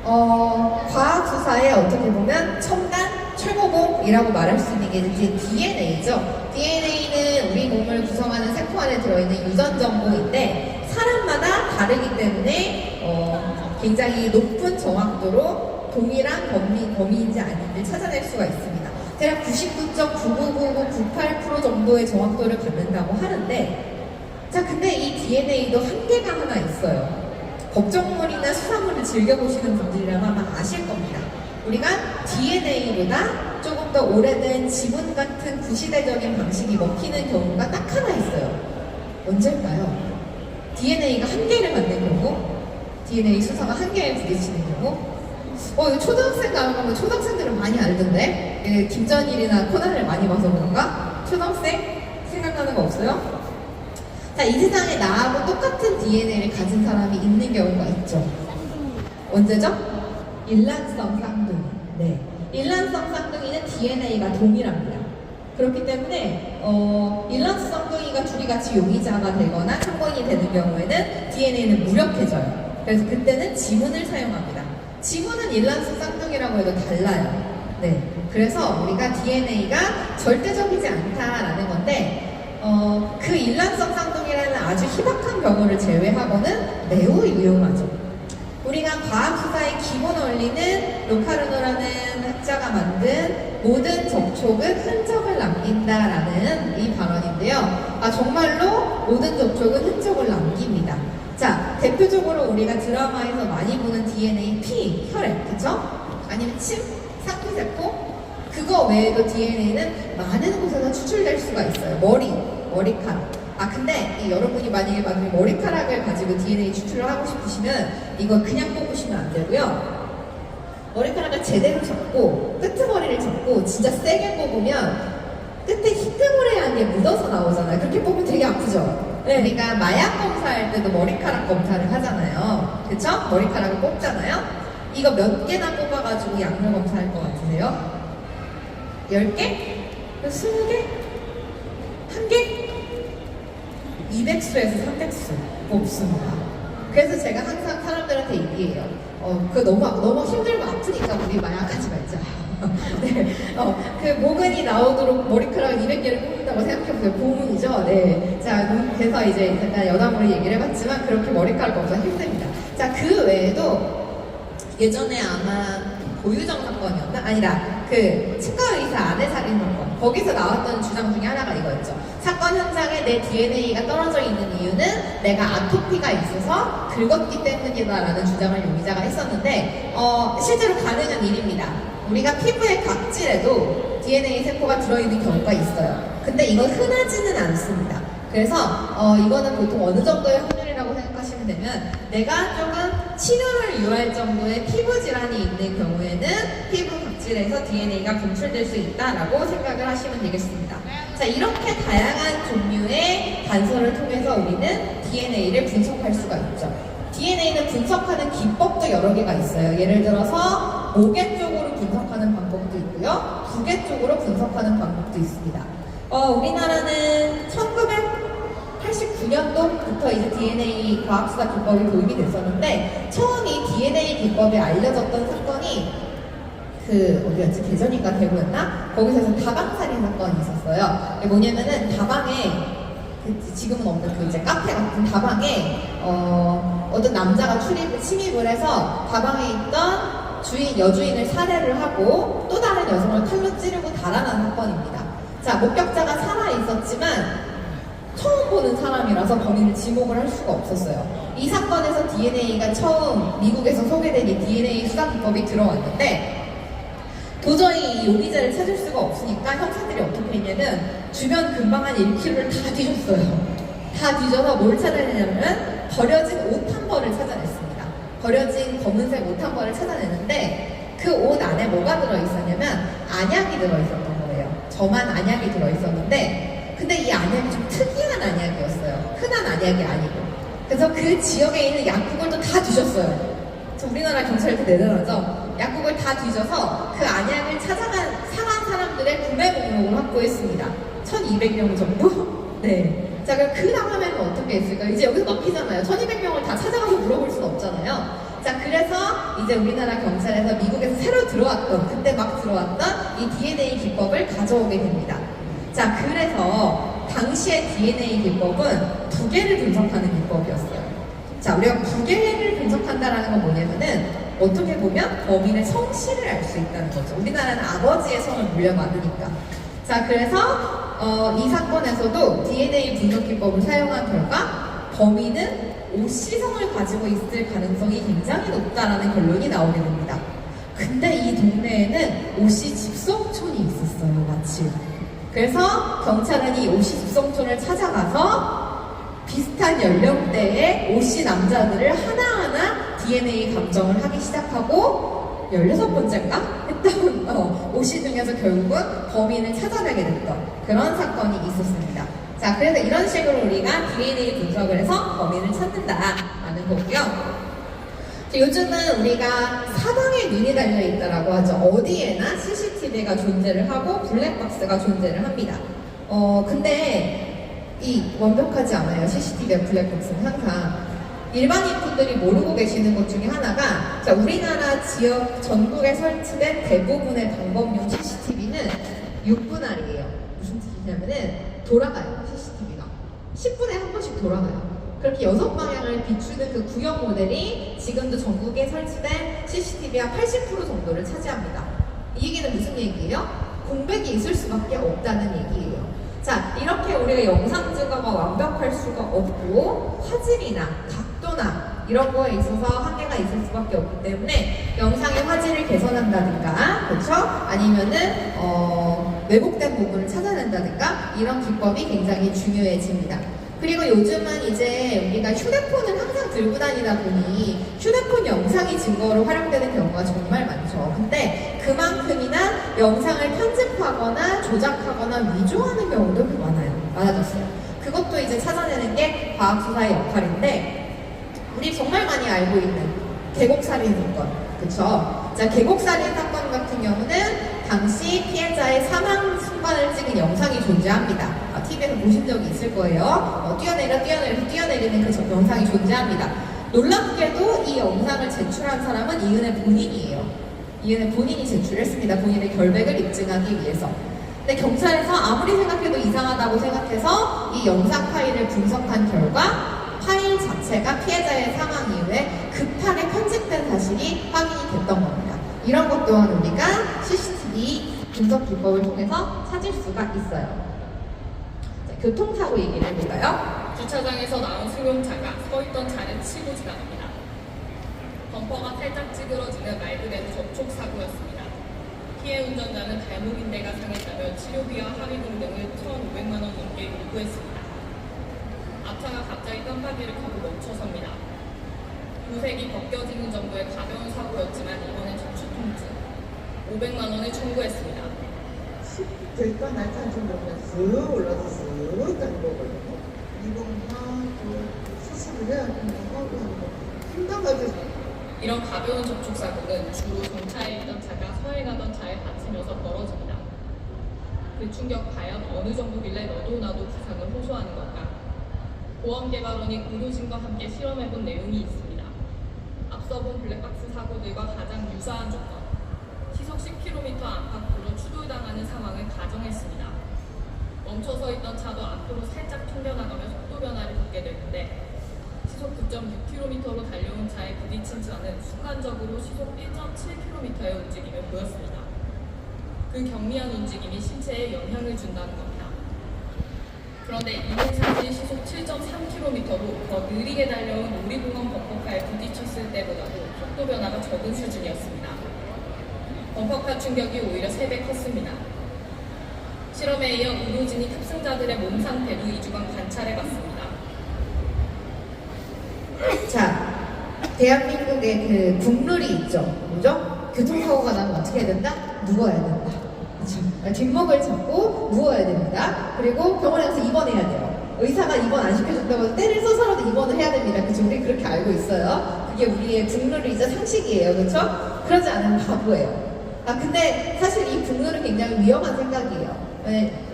과학 수사에 어떻게 보면 첨단 최고봉이라고 말할 수 있는 게 이제 DNA죠. DNA는 우리 몸을 구성하는 세포 안에 들어있는 유전 정보인데 사람마다 다르기 때문에 굉장히 높은 정확도로 동일한 범위인지 아닌지 찾아낼 수가 있습니다. 대략 99.99998% 정도의 정확도를 갖는다고 하는데 자, 근데 이 DNA도 한계가 하나 있어요. 법정물이나 수사물을 즐겨보시는 분들이라면 아마 아실 겁니다. 우리가 DNA보다 조금 더 오래된 지문 같은 구시대적인 방식이 먹히는 경우가 딱 하나 있어요. 언제일까요? DNA가 한계를 갖는 경우? DNA 수사가 한계에 부딪히는 경우? 이거 초등학생 가면 초등학생들은 많이 알던데? 김전일이나 코난을 많이 봐서 그런가? 초등학생? 생각나는 거 없어요? 자, 이 세상에 나하고 똑같은 DNA를 가진 사람이 있는 경우가 있죠. 언제죠? 일란성 쌍둥이. 네. 일란성 쌍둥이는 DNA가 동일합니다. 그렇기 때문에 일란성 쌍둥이가 둘이 같이 용의자가 되거나 참고인이 되는 경우에는 DNA는 무력해져요. 그래서 그때는 지문을 사용합니다. 지문은 일란성 쌍둥이라고 해도 달라요. 네. 그래서 우리가 DNA가 절대적이지 않다라는 건데 그 일란성 쌍둥이라는 아주 희박한 경우를 제외하고는 매우 유용하죠. 우리가 과학 수사의 기본 원리는 로카르노라는 학자가 만든 모든 접촉은 흔적을 남긴다라는 이 발언인데요. 정말로 모든 접촉은 흔적을 남깁니다. 자, 대표적으로 우리가 드라마에서 많이 보는 DNA, 피, 혈액, 그쵸? 아니면 침, 상피세포? 그거 외에도 DNA는 많은 곳에서 추출될 수가 있어요. 머리카락. 근데 여러분이 만약에 머리카락을 가지고 DNA 추출을 하고 싶으시면 이거 그냥 뽑으시면 안 되고요. 머리카락을 제대로 잡고 끄트머리를 잡고 진짜 세게 뽑으면 끝에 희끄무레한 게 묻어서 나오잖아요. 그렇게 뽑으면 되게 아프죠? 네. 우리가 마약 검사할 때도 머리카락 검사를 하잖아요. 그쵸? 머리카락을 뽑잖아요. 이거 몇 개나 뽑아가지고 약물 검사할 것 같으세요? 10개? 20개? 1개? 200수에서 300수 뽑습니다. 그래서 제가 항상 사람들한테 얘기해요. 그거 너무 힘들고 아프니까 우리 마약 하지 말자. 네. 그 모근이 나오도록 머리카락 200개를 뽑는다고 생각해보세요. 보문이죠. 네. 자, 그래서 이제 잠깐 여담으로 얘기를 해봤지만 그렇게 머리카락 검사 힘듭니다. 자, 그 외에도 예전에 아마 고유정 사건이었나? 아니다. 그 치과 의사 아내 살인 사건. 거기서 나왔던 주장 중에 하나가 이거였죠. 사건 현장에 내 DNA가 떨어져 있는 이유는 내가 아토피가 있어서 긁었기 때문이다라는 주장을 용의자가 했었는데 실제로 가능한 일입니다. 우리가 피부의 각질에도 DNA 세포가 들어있는 경우가 있어요. 근데 이건 흔하지는 않습니다. 그래서 이거는 보통 어느 정도의 확률이라고 생각하시면 되면 내가 조금 치료를 요할 정도의 피부 질환이 있는 경우에는 피부 각질에서 DNA가 분출될 수 있다라고 생각을 하시면 되겠습니다. 자, 이렇게 다양한 종류의 단서를 통해서 우리는 DNA를 분석할 수가 있죠. DNA는 분석하는 기법도 여러 개가 있어요. 예를 들어서 5개 쪽으로 분석하는 방법도 있고요. 2개 쪽으로 분석하는 방법도 있습니다. 우리나라는 1989년도부터 이제 DNA 과학수사 기법이 도입이 됐었는데 처음 이 DNA 기법이 알려졌던 사건이 어디였지? 대전인가 대구였나? 거기서 다방살인 사건이 있었어요. 이게 뭐냐면은 다방에 지금은 없는 이제 카페 같은 다방에 어떤 남자가 침입을 해서 다방에 있던 여주인을 살해를 하고 또 다른 여성을 칼로 찌르고 달아난 사건입니다. 자, 목격자가 살아 있었지만 처음 보는 사람이라서 범인을 지목을 할 수가 없었어요. 이 사건에서 DNA가 처음 미국에서 소개된 이 DNA 수사 기법이 들어왔는데 도저히 이 용의자를 찾을 수가 없으니까 형사들이 어떻게 했냐면 주변 근방 한 1km를 다 뒤졌어요. 다 뒤져서 뭘 찾아내냐면 버려진 옷 한 벌을 찾아냈습니다. 버려진 검은색 옷 한 벌을 찾아내는데 그 옷 안에 뭐가 들어있었냐면 안약이 들어있었던 거예요. 점한 안약이 들어있었는데 근데 이 안약이 좀 특이한 안약이었어요. 흔한 안약이 아니고. 그래서 그 지역에 있는 약국을 또 다 뒤졌어요. 우리나라 경찰이 대단하죠. 약국을 다 뒤져서 그 안약을 찾아간 상한 사람들의 구매 목록을 확보했습니다. 1200명 정도? 네. 자, 그럼 그 다음에는 어떻게 했을까요? 이제 여기서 막히잖아요. 1200명을 다 찾아가서 물어볼 수는 없잖아요. 자, 그래서 이제 우리나라 경찰에서 미국에서 새로 들어왔던, 그때 막 들어왔던 이 DNA 기법을 가져오게 됩니다. 자, 그래서 당시의 DNA 기법은 2개를 분석하는 기법이었어요. 자, 우리가 2개를 분석한다라는 건 뭐냐면은 어떻게 보면 범인의 성씨를 알 수 있다는 거죠. 우리나라는 아버지의 성을 물려받으니까. 자, 그래서 이 사건에서도 DNA 분석 기법을 사용한 결과 범인은 오씨 성을 가지고 있을 가능성이 굉장히 높다라는 결론이 나오게 됩니다. 근데 이 동네에는 오씨 집성촌이 있었어요, 마침. 그래서 경찰은 이 오씨 집성촌을 찾아가서 비슷한 연령대의 오씨 남자들을 하나하나 DNA 감정을 하기 시작하고 16번째인가? 했던 오씨 중에서 결국은 범인을 찾아내게 됐던 그런 사건이 있었습니다. 자, 그래서 이런 식으로 우리가 DNA 분석을 해서 범인을 찾는다라는 거고요. 요즘은 우리가 사방에 눈이 달려있다라고 하죠. 어디에나 CCTV가 존재를 하고 블랙박스가 존재를 합니다. 근데 이 완벽하지 않아요. CCTV와 블랙박스는 항상. 일반인 분들이 모르고 계시는 것 중에 하나가 자, 우리나라 지역 전국에 설치된 대부분의 방범용 CCTV는 6분할이에요. 무슨 뜻이냐면은 돌아가요. CCTV가 10분에 한 번씩 돌아가요. 그렇게 6방향을 비추는 그 구형 모델이 지금도 전국에 설치된 CCTV의 80% 정도를 차지합니다. 이 얘기는 무슨 얘기예요? 공백이 있을 수밖에 없다는 얘기예요. 자, 이렇게 우리가 영상 증거가 완벽할 수가 없고 화질이나 각도나 이런 거에 있어서 한계가 있을 수밖에 없기 때문에 영상의 화질을 개선한다든가, 그렇죠? 아니면은 왜곡된 부분을 찾아낸다든가 이런 기법이 굉장히 중요해집니다. 그리고 요즘은 이제 우리가 휴대폰을 항상 들고 다니다 보니 휴대폰 영상이 증거로 활용되는 경우가 정말 많죠. 근데 그만큼이나 영상을 편집하거나 조작하거나 위조하는 경우도 많아졌어요. 그것도 이제 찾아내는 게 과학수사의 역할인데 우리 정말 많이 알고 있는 계곡살인 사건, 그쵸? 자, 계곡살인 사건 같은 경우는 당시 피해자의 사망 순간을 찍은 영상이 존재합니다. TV에서 보신 적이 있을 거예요. 뛰어내리는 그 영상이 존재합니다. 놀랍게도 이 영상을 제출한 사람은 이은혜 본인이에요. 이은혜 본인이 제출했습니다. 본인의 결백을 입증하기 위해서. 근데 경찰에서 아무리 생각해도 이상하다고 생각해서 이 영상 파일을 분석한 결과 파일 자체가 피해자의 사망 이후에 급하게 편집된 사실이 확인이 됐던 겁니다. 이런 것 또한 우리가 CCTV 분석 기법을 통해서 찾을 수가 있어요. 자, 교통사고 얘기를 해볼까요? 주차장에서 나온 승용차가 서있던 차를 치고 지나갑니다. 범퍼가 살짝 찌그러지는 말 그대로 접촉사고였습니다. 피해 운전자는 발목인대가 상했다며 치료비와 합의금 등을 1,500만 원 넘게 요구했습니다. 앞차가 갑자기 깜빡이를 켜고 멈춰섭니다. 도색이 벗겨지는 정도의 가벼운 사고였지만 이번엔 척추 통증 500만 원을 청구했습니다. 될까 날까 좀 보면 쓱 올라서 쓱 가는 거거든요. 이거나 수술을 해야 된다고 하는 거. 힘들어가지고 이런 가벼운 접촉사고는 주로 정차에 있던 차가 서해 가던 차에 받치면서 벌어집니다. 그 충격 과연 어느 정도길래 너도 나도 부상을 호소하는 걸까? 보험개발원이 의료진과 함께 실험해본 내용이 있습니다. 앞서 본 블랙박스 사고들과 가장 유사한 조건, 시속 10km 안팎으로 추돌당하는 상황을 가정했습니다. 멈춰서 있던 차도 앞으로 살짝 튕겨나가며 속도 변화를 겪게 되는데 시속 9.6km로 달려온 차에 부딪힌 차는 순간적으로 시속 1.7km의 움직임을 보였습니다. 그 경미한 움직임이 신체에 영향을 준다는 겁니다. 그런데 이행사실 시속 7.3km로 더 느리게 달려온 놀이공원 범퍼카에 부딪혔을 때보다도 속도 변화가 적은 수준이었습니다. 범퍼카 충격이 오히려 3배 컸습니다. 실험에 이어 의료진이 탑승자들의 몸 상태도 2주간 관찰해봤습니다. 자, 대한민국의 그 국룰이 있죠. 뭐죠? 교통사고가 나면 어떻게 해야 된다? 누워야 된다. 그렇죠? 뒷목을 잡고 누워야 됩니다. 그리고 병원에 가서 입원해야 돼요. 의사가 입원 안 시켜준다고 해서 때를 써서라도 입원을 해야 됩니다. 그쵸? 우리 그렇게 알고 있어요. 그게 우리의 국룰이자 상식이에요. 그렇죠? 그러지 않으면 바보예요. 근데 사실 이 국룰은 굉장히 위험한 생각이에요.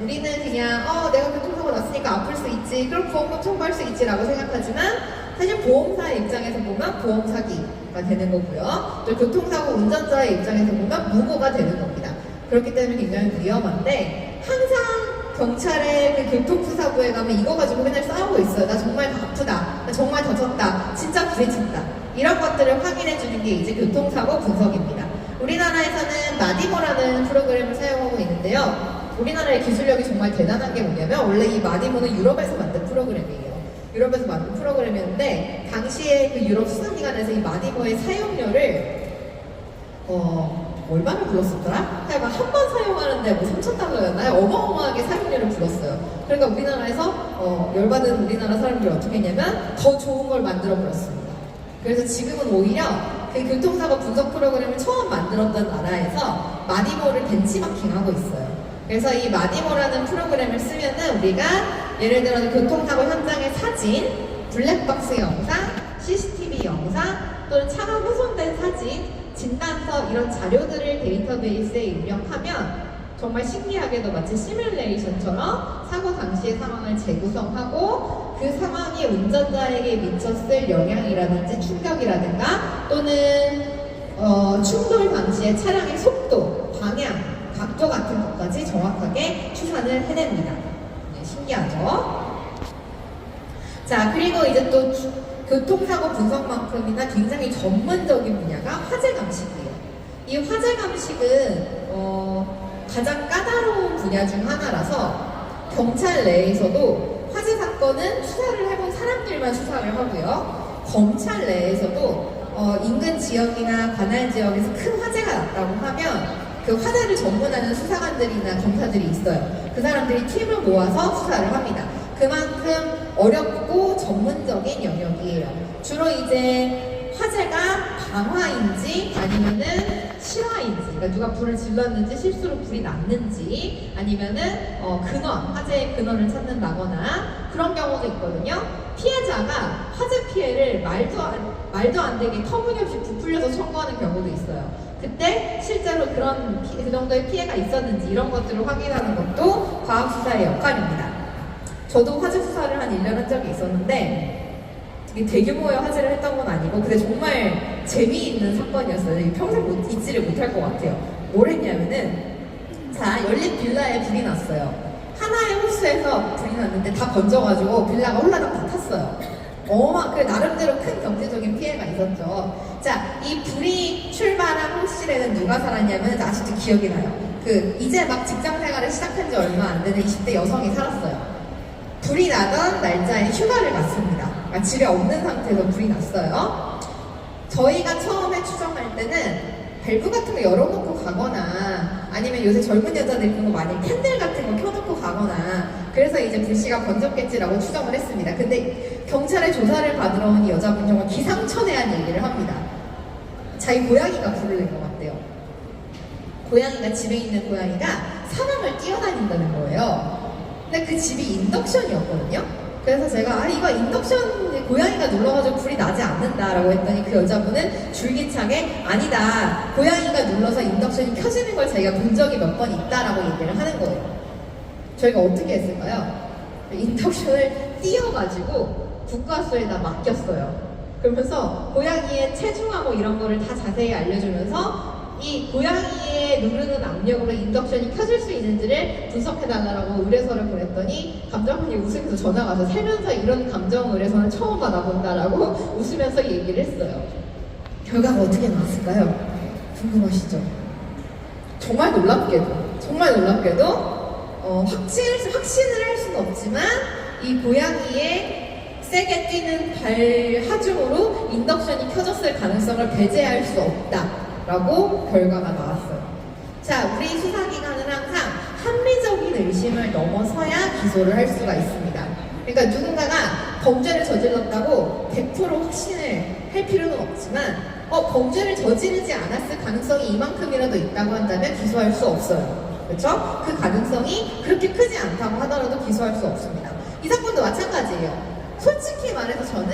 우리는 그냥 내가 교통사고 났으니까 아플 수 있지, 그럼 보험금 청구할 수 있지라고 생각하지만 사실 보험사의 입장에서 보면 보험 사기가 되는 거고요. 또 교통사고 운전자의 입장에서 보면 무고가 되는 겁니다. 그렇기 때문에 굉장히 위험한데 항상 경찰의 그 교통수사부에 가면 이거 가지고 맨날 싸우고 있어요. 나 정말 더 아프다, 나 정말 다쳤다, 진짜 부딪힌다, 이런 것들을 확인해 주는 게 이제 교통사고 분석입니다. 우리나라에서는 마디모라는 프로그램을 사용하고 있는데요. 우리나라의 기술력이 정말 대단한 게 뭐냐면 원래 이 마디모는 유럽에서 만든 프로그램이에요. 유럽에서 만든 프로그램이었는데 당시에 그 유럽 수상기관에서 이 마디모의 사용료를 얼마를 불렀었더라? 하여간 한 번 사용하는데 뭐 3,000달러였나요? 어마어마하게 사용료를 불렀어요. 그러니까 우리나라에서 열받은 우리나라 사람들이 어떻게 했냐면 더 좋은 걸 만들어 버렸습니다. 그래서 지금은 오히려 그 교통사고 분석 프로그램을 처음 만들었던 나라에서 마디모를 벤치마킹하고 있어요. 그래서 이 마디모라는 프로그램을 쓰면은 우리가 예를 들어서 교통사고 현장의 사진, 블랙박스 영상, CCTV 영상, 또는 차가 훼손된 사진, 진단서 이런 자료들을 데이터베이스에 입력하면 정말 신기하게도 마치 시뮬레이션처럼 사고 당시의 상황을 재구성하고 그 상황이 운전자에게 미쳤을 영향이라든지 충격이라든가 또는 충돌 당시의 차량의 속도, 방향, 각도 같은 것까지 정확하게 추산을 해냅니다. 네, 신기하죠? 자, 그리고 이제 또 교통사고 분석만큼이나 굉장히 전문적인 분야가 화재 감식이에요. 이 화재 감식은 가장 까다로운 분야 중 하나라서 경찰 내에서도 화재 사건은 수사를 해본 사람들만 수사를 하고요. 검찰 내에서도 인근 지역이나 관할 지역에서 큰 화재가 났다고 하면 그 화재를 전문하는 수사관들이나 검사들이 있어요. 그 사람들이 팀을 모아서 수사를 합니다. 그만큼 어렵고 전문적인 영역이에요. 주로 이제 화재가 방화인지 아니면은 실화인지, 그러니까 누가 불을 질렀는지 실수로 불이 났는지 아니면은 화재의 근원을 찾는다거나 그런 경우도 있거든요. 피해자가 화재 피해를 말도 안 되게 터무니없이 부풀려서 청구하는 경우도 있어요. 그때 실제로 그 정도의 피해가 있었는지 이런 것들을 확인하는 것도 과학수사의 역할입니다. 저도 화재 수사를 한 1년 한 적이 있었는데 이게 대규모의 화재를 했던 건 아니고 근데 정말 재미있는 사건이었어요. 평생 잊지를 못할 것 같아요. 뭘 했냐면은 자, 열린 빌라에 불이 났어요. 하나의 호스에서 불이 났는데 다 번져가지고 빌라가 홀라당 다 탔어요. 그 나름대로 큰 경제적인 피해가 있었죠. 자, 이 불이 출발한 호실에는 누가 살았냐면 아직도 기억이 나요. 이제 막 직장 생활을 시작한 지 얼마 안 되는 20대 여성이 살았어요. 불이 나던 날짜에 휴가를 갔습니다. 그러니까 집에 없는 상태에서 불이 났어요. 저희가 처음에 추정할 때는 밸브 같은 거 열어놓고 가거나 아니면 요새 젊은 여자들이 그런 거 많이 캔들 같은 거 켜놓고 가거나 그래서 이제 불씨가 번졌겠지라고 추정을 했습니다. 근데 경찰에 조사를 받으러 온 이 여자분 정말 기상천외한 얘기를 합니다. 자기 고양이가 불을 낸 것 같대요. 고양이가 집에 있는 고양이가 사방을 뛰어다닌다는 거예요. 근데 그 집이 인덕션이었거든요. 그래서 제가 이거 인덕션 고양이가 눌러가지고 불이 나지 않는다라고 했더니 그 여자분은 줄기차게 아니다. 고양이가 눌러서 인덕션이 켜지는 걸 자기가 본 적이 몇 번 있다라고 얘기를 하는 거예요. 저희가 어떻게 했을까요? 인덕션을 띄워가지고 국가수에다 맡겼어요. 그러면서 고양이의 체중하고 이런 거를 다 자세히 알려주면서 이 고양이의 누르는 압력으로 인덕션이 켜질 수 있는지를 분석해달라고 의뢰서를 보냈더니 감정원이 웃으면서 전화가 와서 살면서 이런 감정 의뢰서는 처음 받아본다라고 웃으면서 얘기를 했어요. 결과가 어떻게 나왔을까요? 궁금하시죠? 정말 놀랍게도 확신을 할 수는 없지만 이 고양이의 세게 뛰는 발 하중으로 인덕션이 켜졌을 가능성을 배제할 수 없다라고 결과가 나왔어요. 자, 우리 수사기관은 항상 합리적인 의심을 넘어서야 기소를 할 수가 있습니다. 그러니까 누군가가 범죄를 저질렀다고 100% 확신을 할 필요는 없지만 범죄를 저지르지 않았을 가능성이 이만큼이라도 있다고 한다면 기소할 수 없어요. 그렇죠? 그 가능성이 그렇게 크지 않다고 하더라도 기소할 수 없습니다. 이 사건도 마찬가지예요. 솔직히 말해서 저는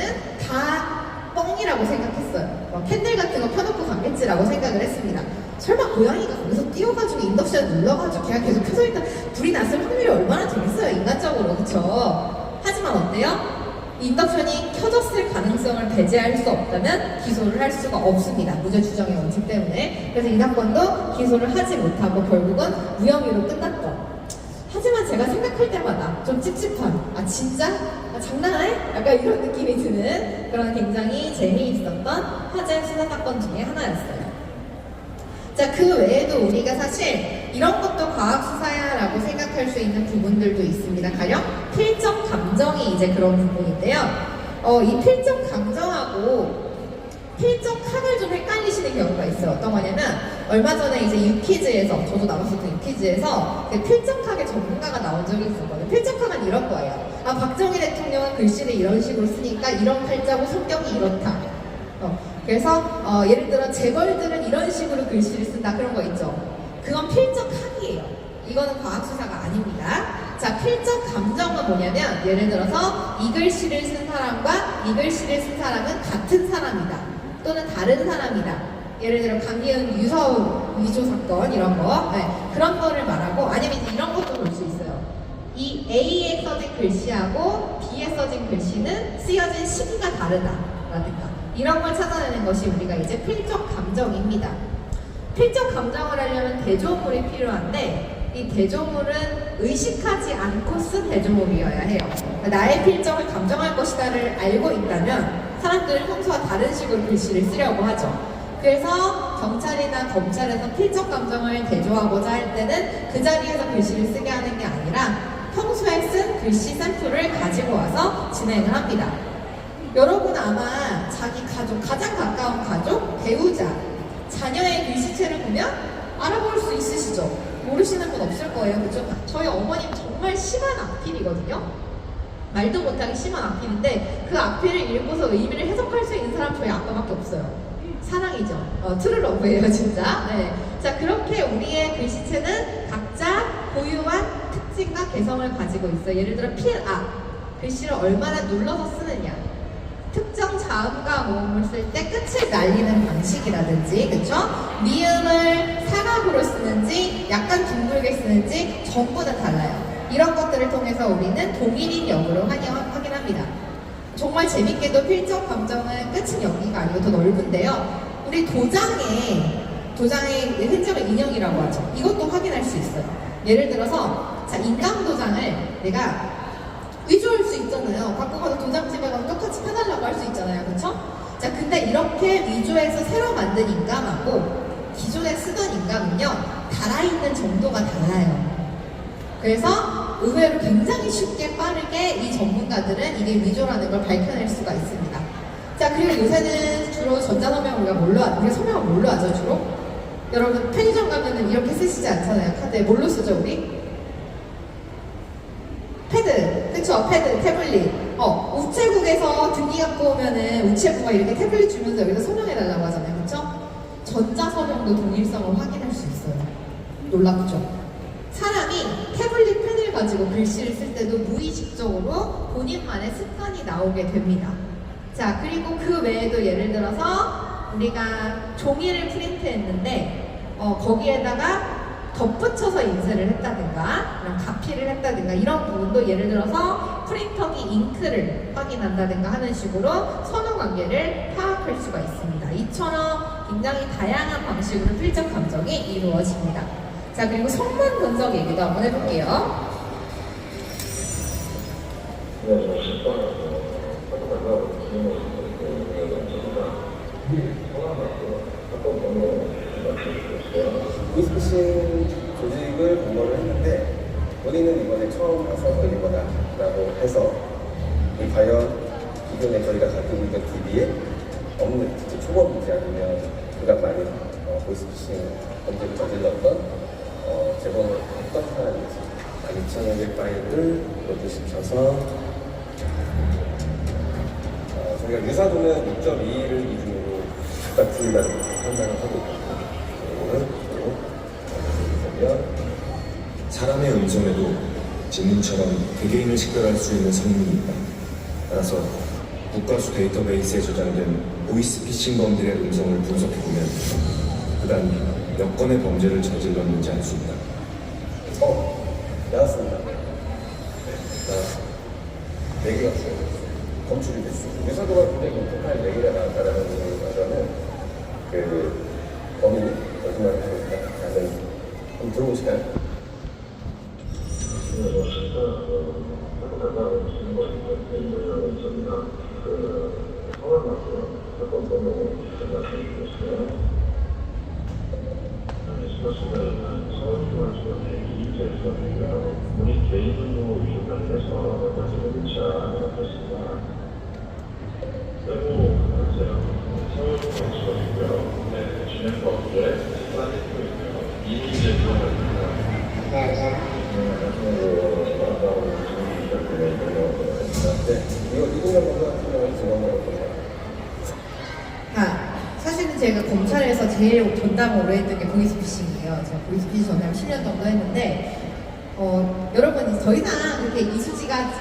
다 뻥이라고 생각했어요. 캔들 같은 거 켜놓고 갔겠지라고 생각을 했습니다. 설마 고양이가 거기서 뛰어가지고 인덕션 눌러가지고 걔가 계속 켜져 있다 불이 났을 확률이 얼마나 되겠어요, 인간적으로. 그렇죠? 하지만 어때요? 인덕션이 켜졌을 가능성을 배제할 수 없다면 기소를 할 수가 없습니다. 무죄 추정의 원칙 때문에. 그래서 이 사건도 기소를 하지 못하고 결국은 무혐의로 끝났던. 하지만 제가 생각할 때마다 좀 찝찝한, 진짜? 장난해? 약간 이런 느낌이 드는 그런 굉장히 재미있었던 화제 수사 사건 중에 하나였어요. 자, 그 외에도 우리가 사실 이런 것도 과학수사야라고 생각할 수 있는 부분들도 있습니다. 가령 필적 감정이 이제 그런 부분인데요. 이 필적 감정하고 필적학을 좀 헷갈리시는 경우가 있어요. 어떤 거냐면 얼마 전에 이제 유퀴즈에서, 저도 나갔었던 유퀴즈에서 필적학의 전문가가 나온 적이 있었거든요. 필적학은 이런 거예요. 박정희 대통령은 글씨를 이런 식으로 쓰니까 이런 팔자고 성격이 이렇다. 그래서 예를 들어 재벌들은 이런 식으로 글씨를 쓴다, 그런 거 있죠. 그건 필적학이에요. 이거는 과학수사가 아닙니다. 자, 필적 감정은 뭐냐면 예를 들어서 이 글씨를 쓴 사람과 이 글씨를 쓴 사람은 같은 사람이다 또는 다른 사람이다. 예를 들어 강기훈 유서 위조 사건 이런 거, 그런 거를 말하고, 아니면 이제 이런 것도 볼 수 있어요. 이 A에 써진 글씨하고 B에 써진 글씨는 쓰여진 시기가 다르다라든가 이런 걸 찾아내는 것이 우리가 이제 필적 감정입니다. 필적 감정을 하려면 대조물이 필요한데 이 대조물은 의식하지 않고 쓴 대조물이어야 해요. 나의 필적을 감정할 것이다를 알고 있다면 사람들은 평소와 다른 식으로 글씨를 쓰려고 하죠. 그래서 경찰이나 검찰에서 필적 감정을 대조하고자 할 때는 그 자리에서 글씨를 쓰게 하는 게 아니라 평소에 쓴 글씨 샘플을 가지고 와서 진행을 합니다. 여러분 아마 자기 가족, 가장 가까운 가족, 배우자, 자녀의 글씨체를 보면 알아볼 수 있으시죠? 모르시는 분 없을 거예요, 그죠? 저희 어머님 정말 심한 악필이거든요. 말도 못하게 심한 악필인데 그 악필을 읽고서 의미를 해석할 수 있는 사람 저희 아빠밖에 없어요. 사랑이죠. 트루러브예요, 진짜. 네. 자, 그렇게 우리의 글씨체는 각자 고유한 특징과 개성을 가지고 있어요. 예를 들어 글씨를 얼마나 눌러서 쓰느냐, 특정 자음과 모음을 쓸 때 끝을 날리는 방식이라든지, 그쵸? 미음을 사각으로 쓰는지 약간 둥글게 쓰는지 전부 다 달라요. 이런 것들을 통해서 우리는 동일인 여부를 확인합니다. 정말 재밌게도 필적 감정은 끝은 여기가 아니고 더 넓은데요. 우리 도장의 흔적을 인형이라고 하죠. 이것도 확인할 수 있어요. 예를 들어서 자, 인감 도장을 내가 위조할 수 있잖아요. 갖고 가서 도장집에 가서 똑같이 펴달라고 할 수 있잖아요. 그쵸? 자, 근데 이렇게 위조해서 새로 만든 인감하고 기존에 쓰던 인감은요, 달아있는 정도가 달라요. 그래서 의외로 굉장히 쉽게 빠르게 이 전문가들은 이게 위조라는 걸 밝혀낼 수가 있습니다. 자, 그리고 요새는 주로 전자서명 우리가 서명을 뭘로 하죠, 주로? 여러분, 편의점 가면은 이렇게 쓰시지 않잖아요, 카드에. 뭘로 쓰죠, 우리? 패드, 그쵸? 패드, 태블릿. 우체국에서 등기 갖고 오면은 우체국가 이렇게 태블릿 주면서 여기서 서명해달라고 하잖아요, 그쵸? 전자서명도 동일성을 확인할 수 있어요. 놀랍죠? 사람이 태블릿 펜을 가지고 글씨를 쓸 때도 무의식적으로 본인만의 습관이 나오게 됩니다. 자, 그리고 그 외에도 예를 들어서 우리가 종이를 프린트했는데 거기에다가 덧붙여서 인쇄를 했다든가 이런 가피를 했다든가 이런 부분도 예를 들어서 프린터기 잉크를 확인한다든가 하는 식으로 선후관계를 파악할 수가 있습니다. 이처럼 굉장히 다양한 방식으로 필적 감정이 이루어집니다. 자, 그리고 성문 분석 얘기도 한번 해볼게요. 보이스피싱 조직을 공모를 했는데 본인은 이번에 처음 와서 걸린 거다라고 해서 과연 기존에 저희가 가지고 있던 DB에 없는 초범이지 아니면 그간 많이 보이스피싱 범죄를 저질렀던 재범을 했던 사람이 있습니다. 2,500 파일을 로드시켜서 저희가 유사도는 6.2를 기준으로 같은다는 판단을 하고 있습니다. 사람의 음성에도 지문처럼 개개인을 식별할 수 있는 성능이 있다. 따라서 국가수 데이터베이스에 저장된 보이스피싱 범들의 음성을 분석해보면 그간 몇 건의 범죄를 저질렀는지 알 수 있다. 나왔습니다. 4개가 검출이 됐습니다. 유사도가 굉장히 높은 4개가 나왔다는 거는 범인이 거짓말을 하고 있다는 한번 들어보실까요? 사실은 제가 검찰에서 제일 전담을 오래 했던 게 보이스피싱이에요. 제가 보이스피싱 전담을 10년 정도 했는데 여러분 더 이상 그렇게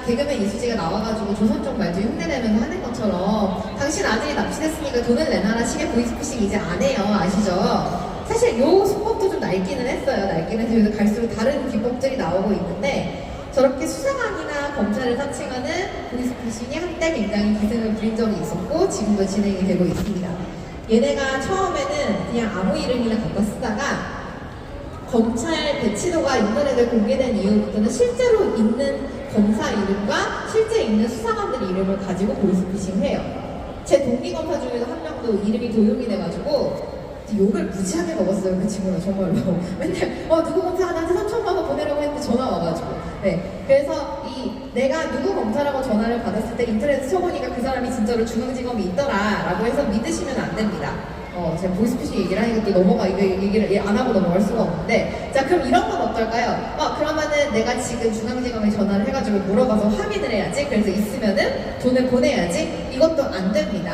개그맨 이수지가 나와가지고 조선족 말투 흉내내면서 하는 것처럼 당신 아들이 납치됐으니까 돈을 내놔라 식의 보이스피싱 이제 안 해요. 아시죠? 사실 요 수법도 좀 낡기는 했어요. 낡기는 해서 갈수록 다른 기법들이 나오고 있는데 저렇게 수사관이나 검찰을 사칭하는 보이스피싱이 한때 굉장히 기승을 부린 적이 있었고 지금도 진행이 되고 있습니다. 얘네가 처음에는 그냥 아무 이름이나 갖다 쓰다가 검찰 배치도가 인터넷에 공개된 이후부터는 실제로 있는 검사 이름과 실제 있는 수사관들 이름을 가지고 보이스피싱을 해요. 제 동기 검사 중에도 한 명도 이름이 도용이 돼가지고 욕을 무지하게 먹었어요. 그 친구는 정말로. 맨날 누구 검사가 나한테 3,000만 원 보내라고 했는데 전화 와가지고. 네. 그래서 내가 누구 검사라고 전화를 받았을 때 인터넷에 쳐보니까 그 사람이 진짜로 중앙지검이 있더라 라고 해서 믿으시면 안 됩니다. 제가 보이스피싱 얘기를 하니까 또 이거 얘기를 안 하고 넘어갈 수가 없는데 자, 그럼 이런 건 어떨까요? 그러면은 내가 지금 중앙지검에 전화를 해가지고 물어봐서 확인을 해야지. 그래서 있으면은 돈을 보내야지. 이것도 안 됩니다.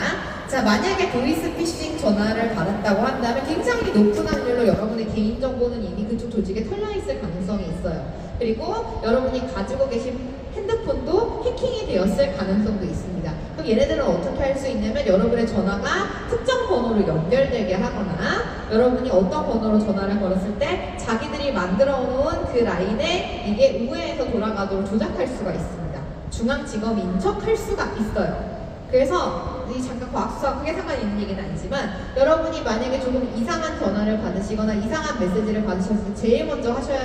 자, 만약에 보이스피싱 전화를 받았다고 한다면 굉장히 높은 확률로 여러분의 개인정보는 이미 그쪽 조직에 털려있을 가능성이 있어요. 그리고 여러분이 가지고 계신 핸드폰도 해킹이 되었을 가능성도 있습니다. 그럼 얘네들은 어떻게 할 수 있냐면 여러분의 전화가 특정 번호로 연결되게 하거나 여러분이 어떤 번호로 전화를 걸었을 때 자기들이 만들어 놓은 그 라인에 이게 우회해서 돌아가도록 조작할 수가 있습니다. 중앙지검 인척할 수가 있어요. 그래서 잠깐 과학수사와 크게 상관이 있는 얘기는 아니지만 여러분이 만약에 조금 이상한 전화를 받으시거나 이상한 메시지를 받으셨을 때 제일 먼저 하셔야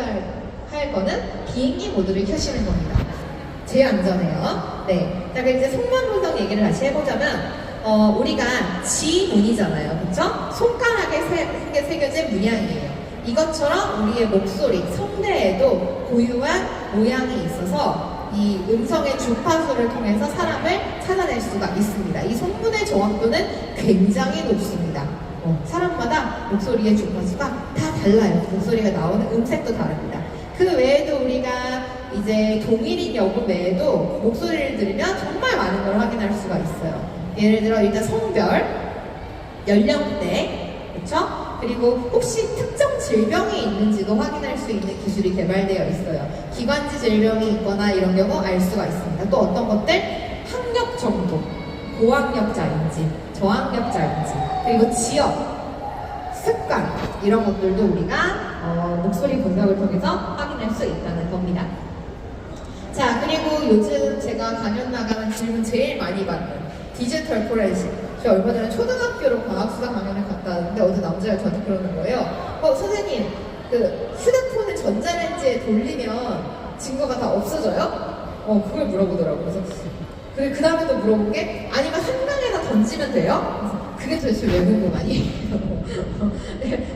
할 거는 비행기 모드를 켜시는 겁니다. 제일 안전해요. 네. 자, 그럼 이제 성문 분석 얘기를 다시 해보자면 우리가 지문이잖아요. 그쵸? 손가락에 새겨진 문양이에요. 이것처럼 우리의 목소리, 성대에도 고유한 모양이 있어서 이 음성의 주파수를 통해서 사람을 찾아낼 수가 있습니다. 이 성분의 정확도는 굉장히 높습니다. 사람마다 목소리의 주파수가 다 달라요. 목소리가 나오는 음색도 다릅니다. 그 외에도 우리가 이제 동일인 여부 외에도 목소리를 들으면 정말 많은 걸 확인할 수가 있어요. 예를 들어 일단 성별, 연령대, 그렇죠? 그리고 혹시 특정 질병이 있는지도 확인할 수 있는 기술이 개발되어 있어요. 기관지 질병이 있거나 이런 경우 알 수가 있습니다. 또 어떤 것들? 학력 정도, 고학력자인지, 저학력자인지, 그리고 지역, 습관 이런 것들도 우리가 목소리 분석을 통해서 확인할 수 있다는 겁니다. 자, 그리고 요즘 제가 강연 나가는 질문 제일 많이 받는 디지털 포렌식. 제가 얼마 전에 초등학교로 과학수사 강연을 갔다 왔는데 어떤 남자가 저한테 그러는 거예요. 선생님, 그 휴대폰을 전자레인지에 돌리면 증거가 다 없어져요? 그걸 물어보더라고요. 그래서 그 다음에 또 물어본 게 아니면 한강에다 던지면 돼요? 그래서 그게 도대체 왜 궁금하니?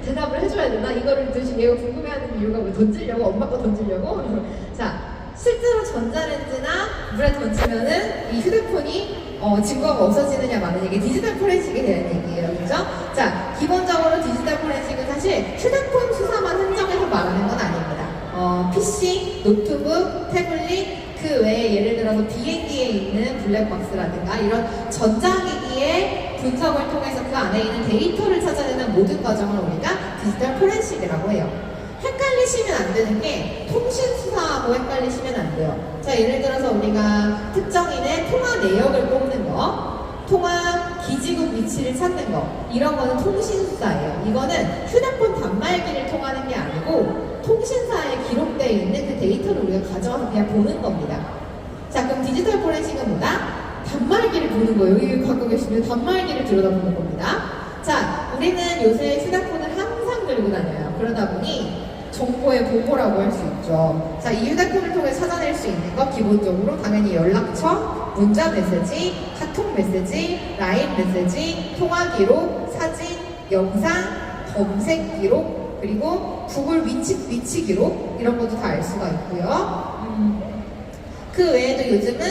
대답을 해줘야 되나? 이거를 도대체 얘가 궁금해하는 이유가 왜 던지려고? 엄마 거 던지려고? 그래서 자, 실제로 전자레인지나 물에 던지면은 이 휴대폰이 증거가 없어지느냐 마느냐, 이게 디지털 포렌식에 대한 얘기예요. 그죠? 자, 기본적으로 디지털 포렌식은 사실 휴대폰 수사만 한정해서 말하는 건 아닙니다. PC, 노트북, 태블릿, 그 외에 예를 들어서 비행기에 있는 블랙박스라든가 이런 전자기기의 분석을 통해서 그 안에 있는 데이터를 찾아내는 모든 과정을 우리가 디지털 포렌식이라고 해요. 헷갈리시면 안 되는 게 통신수사하고 헷갈리시면 안 돼요. 자, 예를 들어서 우리가 특정인의 통화 내역을 뽑는 거, 통화 기지국 위치를 찾는 거, 이런 거는 통신수사예요. 이거는 휴대폰 단말기를 통하는 게 아니고 통신사에 기록되어 있는 그 데이터를 우리가 가져와서 그냥 보는 겁니다. 자, 그럼 디지털 포렌식은 뭐다? 단말기를 보는 거예요. 여기 갖고 계시면 단말기를 들여다보는 겁니다. 자, 우리는 요새 휴대폰을 항상 들고 다녀요. 그러다 보니 정보의 보호라고 할 수 있죠. 자, 이 휴대폰을 통해 찾아낼 수 있는 거 기본적으로 당연히 연락처, 문자 메시지, 카톡 메시지, 라인 메시지, 통화 기록, 사진, 영상, 검색 기록, 그리고 구글 위치 기록 이런 것도 다 알 수가 있고요. 그 외에도 요즘은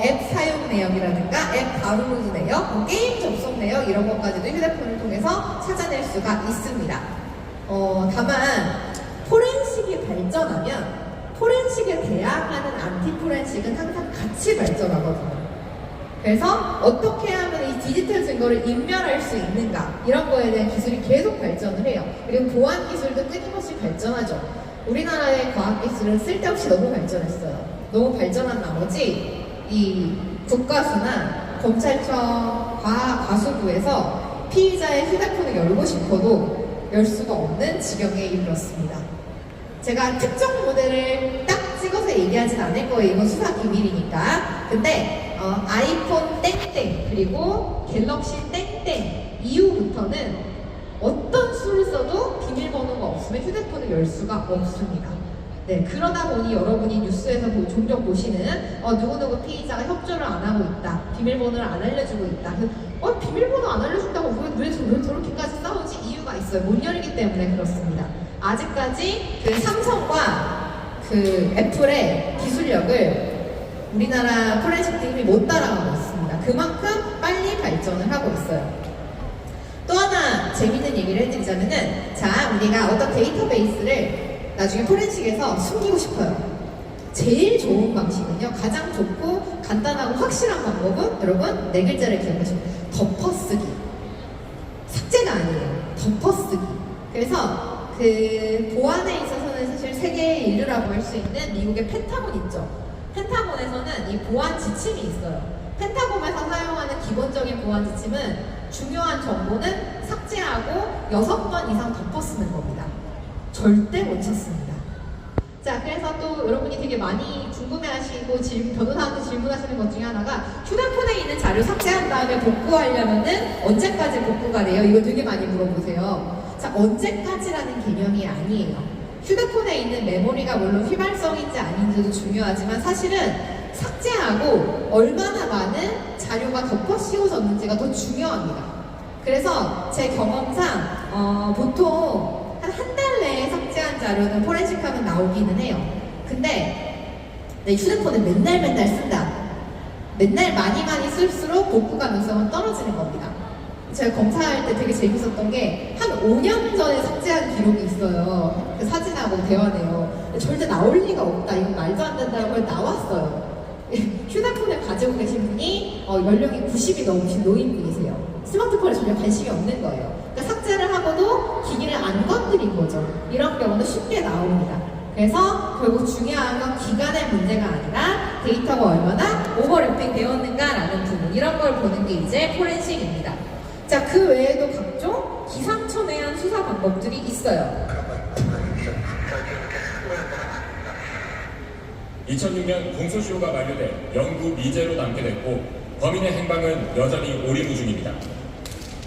앱 사용 내역이라든가 앱 다운로드 내역, 게임 접속 내역 이런 것까지도 휴대폰을 통해서 찾아낼 수가 있습니다. 다만 포렌식이 발전하면 포렌식에 대항하는 안티 포렌식은 항상 같이 발전하거든요. 그래서 어떻게 하면 이 디지털 증거를 인멸할 수 있는가 이런 거에 대한 기술이 계속 발전을 해요. 그리고 보안 기술도 끊임없이 발전하죠. 우리나라의 과학 기술은 쓸데없이 너무 발전했어요. 너무 발전한 나머지 이 국가수나 검찰청 과수부에서 피의자의 휴대폰을 열고 싶어도 열 수가 없는 지경에 이르렀습니다. 제가 특정 모델을 딱 찍어서 얘기하진 않을 거예요. 이건 수사 기밀이니까. 근데 아이폰 땡땡 그리고 갤럭시 땡땡 이후부터는 어떤 수를 써도 비밀번호가 없으면 휴대폰을 열 수가 없습니다. 네, 그러다 보니 여러분이 뉴스에서 종종 보시는 누구누구 피의자가 협조를 안 하고 있다, 비밀번호를 안 알려주고 있다. 비밀번호 안 알려준다고 왜 저렇게까지 싸우지? 이유가 있어요. 못 열기 때문에 그렇습니다. 아직까지 그 삼성과 그 애플의 기술력을 우리나라 포렌식 팀이 못 따라가고 있습니다. 그만큼 빨리 발전을 하고 있어요. 또 하나 재밌는 얘기를 해드리자면은, 자, 우리가 어떤 데이터베이스를 나중에 포렌식에서 숨기고 싶어요. 제일 좋은 방식은요, 가장 좋고 간단하고 확실한 방법은 여러분 네 글자를 기억하시면 덮어쓰기. 삭제가 아니에요. 덮어쓰기. 그래서 그 보안에 있어서는 사실 세계의 인류라고 할 수 있는 미국의 펜타곤 있죠. 펜타곤에서는 이 보안 지침이 있어요. 펜타곤에서 사용하는 기본적인 보안 지침은 중요한 정보는 삭제하고 6번 이상 덮어쓰는 겁니다. 절대 못 찾습니다. 자, 그래서 또 여러분이 되게 많이 궁금해하시고 변호사한테 질문하시는 것 중에 하나가 휴대폰에 있는 자료 삭제한 다음에 복구하려면은 언제까지 복구가 돼요? 이거 되게 많이 물어보세요. 자, 언제까지라는 개념이 아니에요. 휴대폰에 있는 메모리가 물론 휘발성인지 아닌지도 중요하지만 사실은 삭제하고 얼마나 많은 자료가 덮어 씌워졌는지가 더 중요합니다. 그래서 제 경험상 보통 한 달 내에 삭제한 자료는 포렌식하면 나오기는 해요. 근데 내 휴대폰을 맨날 쓴다. 맨날 많이 쓸수록 복구 가능성은 떨어지는 겁니다. 제가 검사할 때 되게 재밌었던 게 한 5년 전에 삭제한 기록이 있어요. 그 사진하고 대화네요. 절대 나올 리가 없다. 이건 말도 안 된다고 나왔어요. 휴대폰을 가지고 계신 분이 연령이 90이 넘으신 노인분이세요. 스마트폰에 전혀 관심이 없는 거예요. 그러니까 삭제를 하고도 기기를 안 건드린 거죠. 이런 경우는 쉽게 나옵니다. 그래서 결국 중요한 건 기간의 문제가 아니라 데이터가 얼마나 오버래핑 되었는가라는 부분, 이런 걸 보는 게 이제 포렌식입니다. 자, 그 외에도 각종 기상천외한 수사 방법들이 있어요. 2006년 공소시효가 만료돼 영구 미제로 남게 됐고 범인의 행방은 여전히 오리무 중입니다.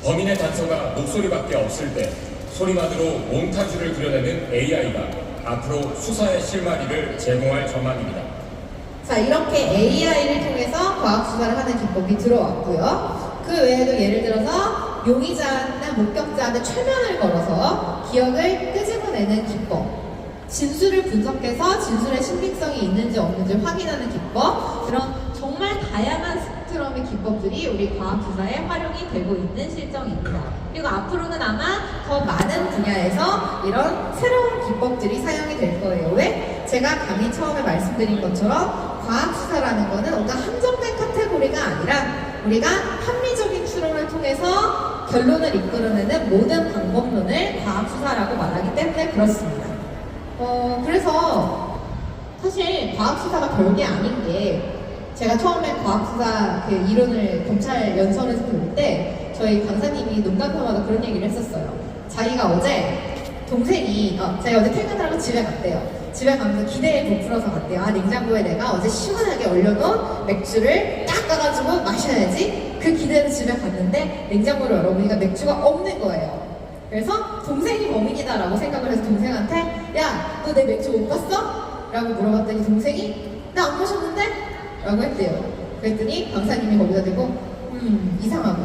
범인의 단서가 목소리밖에 없을 때 소리만으로 몽타주를 그려내는 AI가 앞으로 수사의 실마리를 제공할 전망입니다. 자, 이렇게 AI를 통해서 과학수사를 하는 기법이 들어왔고요. 그 외에도 예를 들어서 용의자나 목격자한테 최면을 걸어서 기억을 끄집어내는 기법, 진술을 분석해서 진술의 신빙성이 있는지 없는지 확인하는 기법, 그런 정말 다양한 스펙트럼의 기법들이 우리 과학수사에 활용이 되고 있는 실정입니다. 그리고 앞으로는 아마 더 많은 분야에서 이런 새로운 기법들이 사용이 될 거예요. 왜? 제가 강의 처음에 말씀드린 것처럼 과학수사라는 거는 어떤 한정된 카테고리가 아니라 우리가 합리적인 추론을 통해서 결론을 이끌어내는 모든 방법론을 과학수사라고 말하기 때문에 그렇습니다. 그래서 사실 과학수사가 별게 아닌 게, 제가 처음에 과학수사 그 이론을 검찰 연수원에서 배울 때 저희 강사님이 농담마다 그런 얘기를 했었어요. 자기가 어제 동생이 자기 어제 퇴근하고 집에 갔대요. 집에 가면서 기대에 부풀어서 갔대요. 아, 냉장고에 내가 어제 시원하게 얼려놓은 맥주를 딱 까가지고 마셔야지. 그 기대로 집에 갔는데 냉장고를 열어보니까 맥주가 없는 거예요. 그래서 동생이 범인이다라고 생각을 해서 동생한테 야, 너 내 맥주 못 봤어? 라고 물어봤더니 동생이 나 안 마셨는데? 라고 했대요. 그랬더니 강사님이 거기다 대고 이상하고,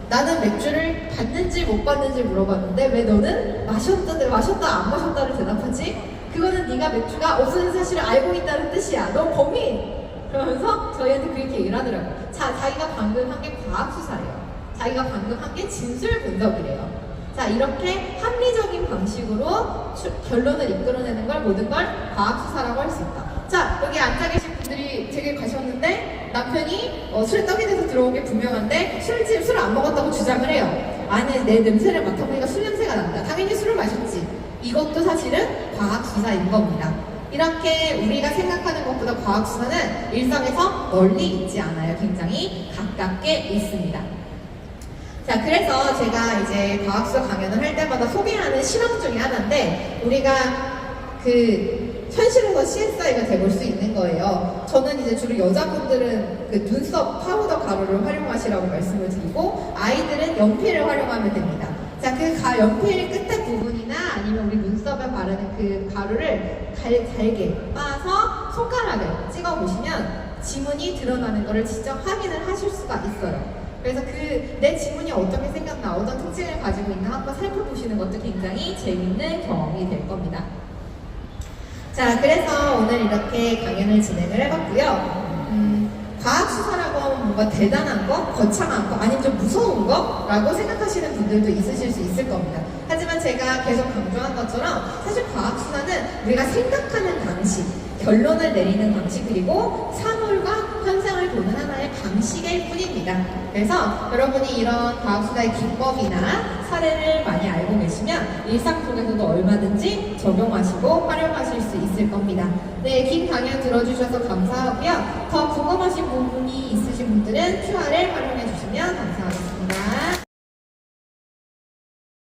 나는 맥주를 봤는지 못 봤는지 물어봤는데 왜 너는 마셨다 안 마셨다를 대답하지? 그거는 네가 맥주가 없어진 사실을 알고 있다는 뜻이야. 너 범인! 그러면서 저희한테 그렇게 얘기를 하더라고요. 자기가 방금 한 게 과학수사래요. 자기가 방금 한 게 진술 분석이래요. 자, 이렇게 합리적인 방식으로 결론을 이끌어내는 걸 모든 걸 과학수사라고 할 수 있다. 자, 여기 앉아 계신 분들이 되게 가셨는데 남편이 술에 떡이 돼서 들어온 게 분명한데 술을 안 먹었다고 주장을 해요. 아니, 내 냄새를 맡아보니까 술 냄새가 난다. 당연히 술을 마셨지. 이것도 사실은 과학수사인 겁니다. 이렇게 우리가 생각하는 것보다 과학수사는 일상에서 멀리 있지 않아요. 굉장히 가깝게 있습니다. 자, 그래서 제가 이제 과학수사 강연을 할 때마다 소개하는 실험 중에 하나인데, 우리가 현실에서 CSI가 돼볼 수 있는 거예요. 저는 이제 주로 여자분들은 그 눈썹 파우더 가루를 활용하시라고 말씀을 드리고, 아이들은 연필을 활용하면 됩니다. 자, 그 연필 끝에 부분이나 아니면 우리 눈썹에 바르는 그 가루를 잘게 빻아서 손가락을 찍어보시면 지문이 드러나는 것을 직접 확인을 하실 수가 있어요. 그래서 내 지문이 어떻게 생겼나, 어떤 특징을 가지고 있나 한번 살펴보시는 것도 굉장히 재밌는 경험이 될 겁니다. 자, 그래서 오늘 이렇게 강연을 진행을 해봤고요. 과학수사라고 하면 뭔가 대단한 거, 거창한 거, 아니면 좀 무서운 거? 라고 생각하시는 분들도 있으실 수 있을 겁니다. 하지만 제가 계속 강조한 것처럼 사실 과학수사는 우리가 생각하는 방식, 결론을 내리는 방식, 그리고 사물과 현상을 보는 하나의 방식일 뿐입니다. 그래서 여러분이 이런 과학수사의 기법이나 사례를 많이 알고 계시면 일상 속에서도 얼마든지 적용하시고 활용하실 수 있을 겁니다. 네, 긴 강연 들어주셔서 감사하고요. 더 궁금하신 부분이 있으신 분들은 QR을 활용해 주시면 감사하겠습니다.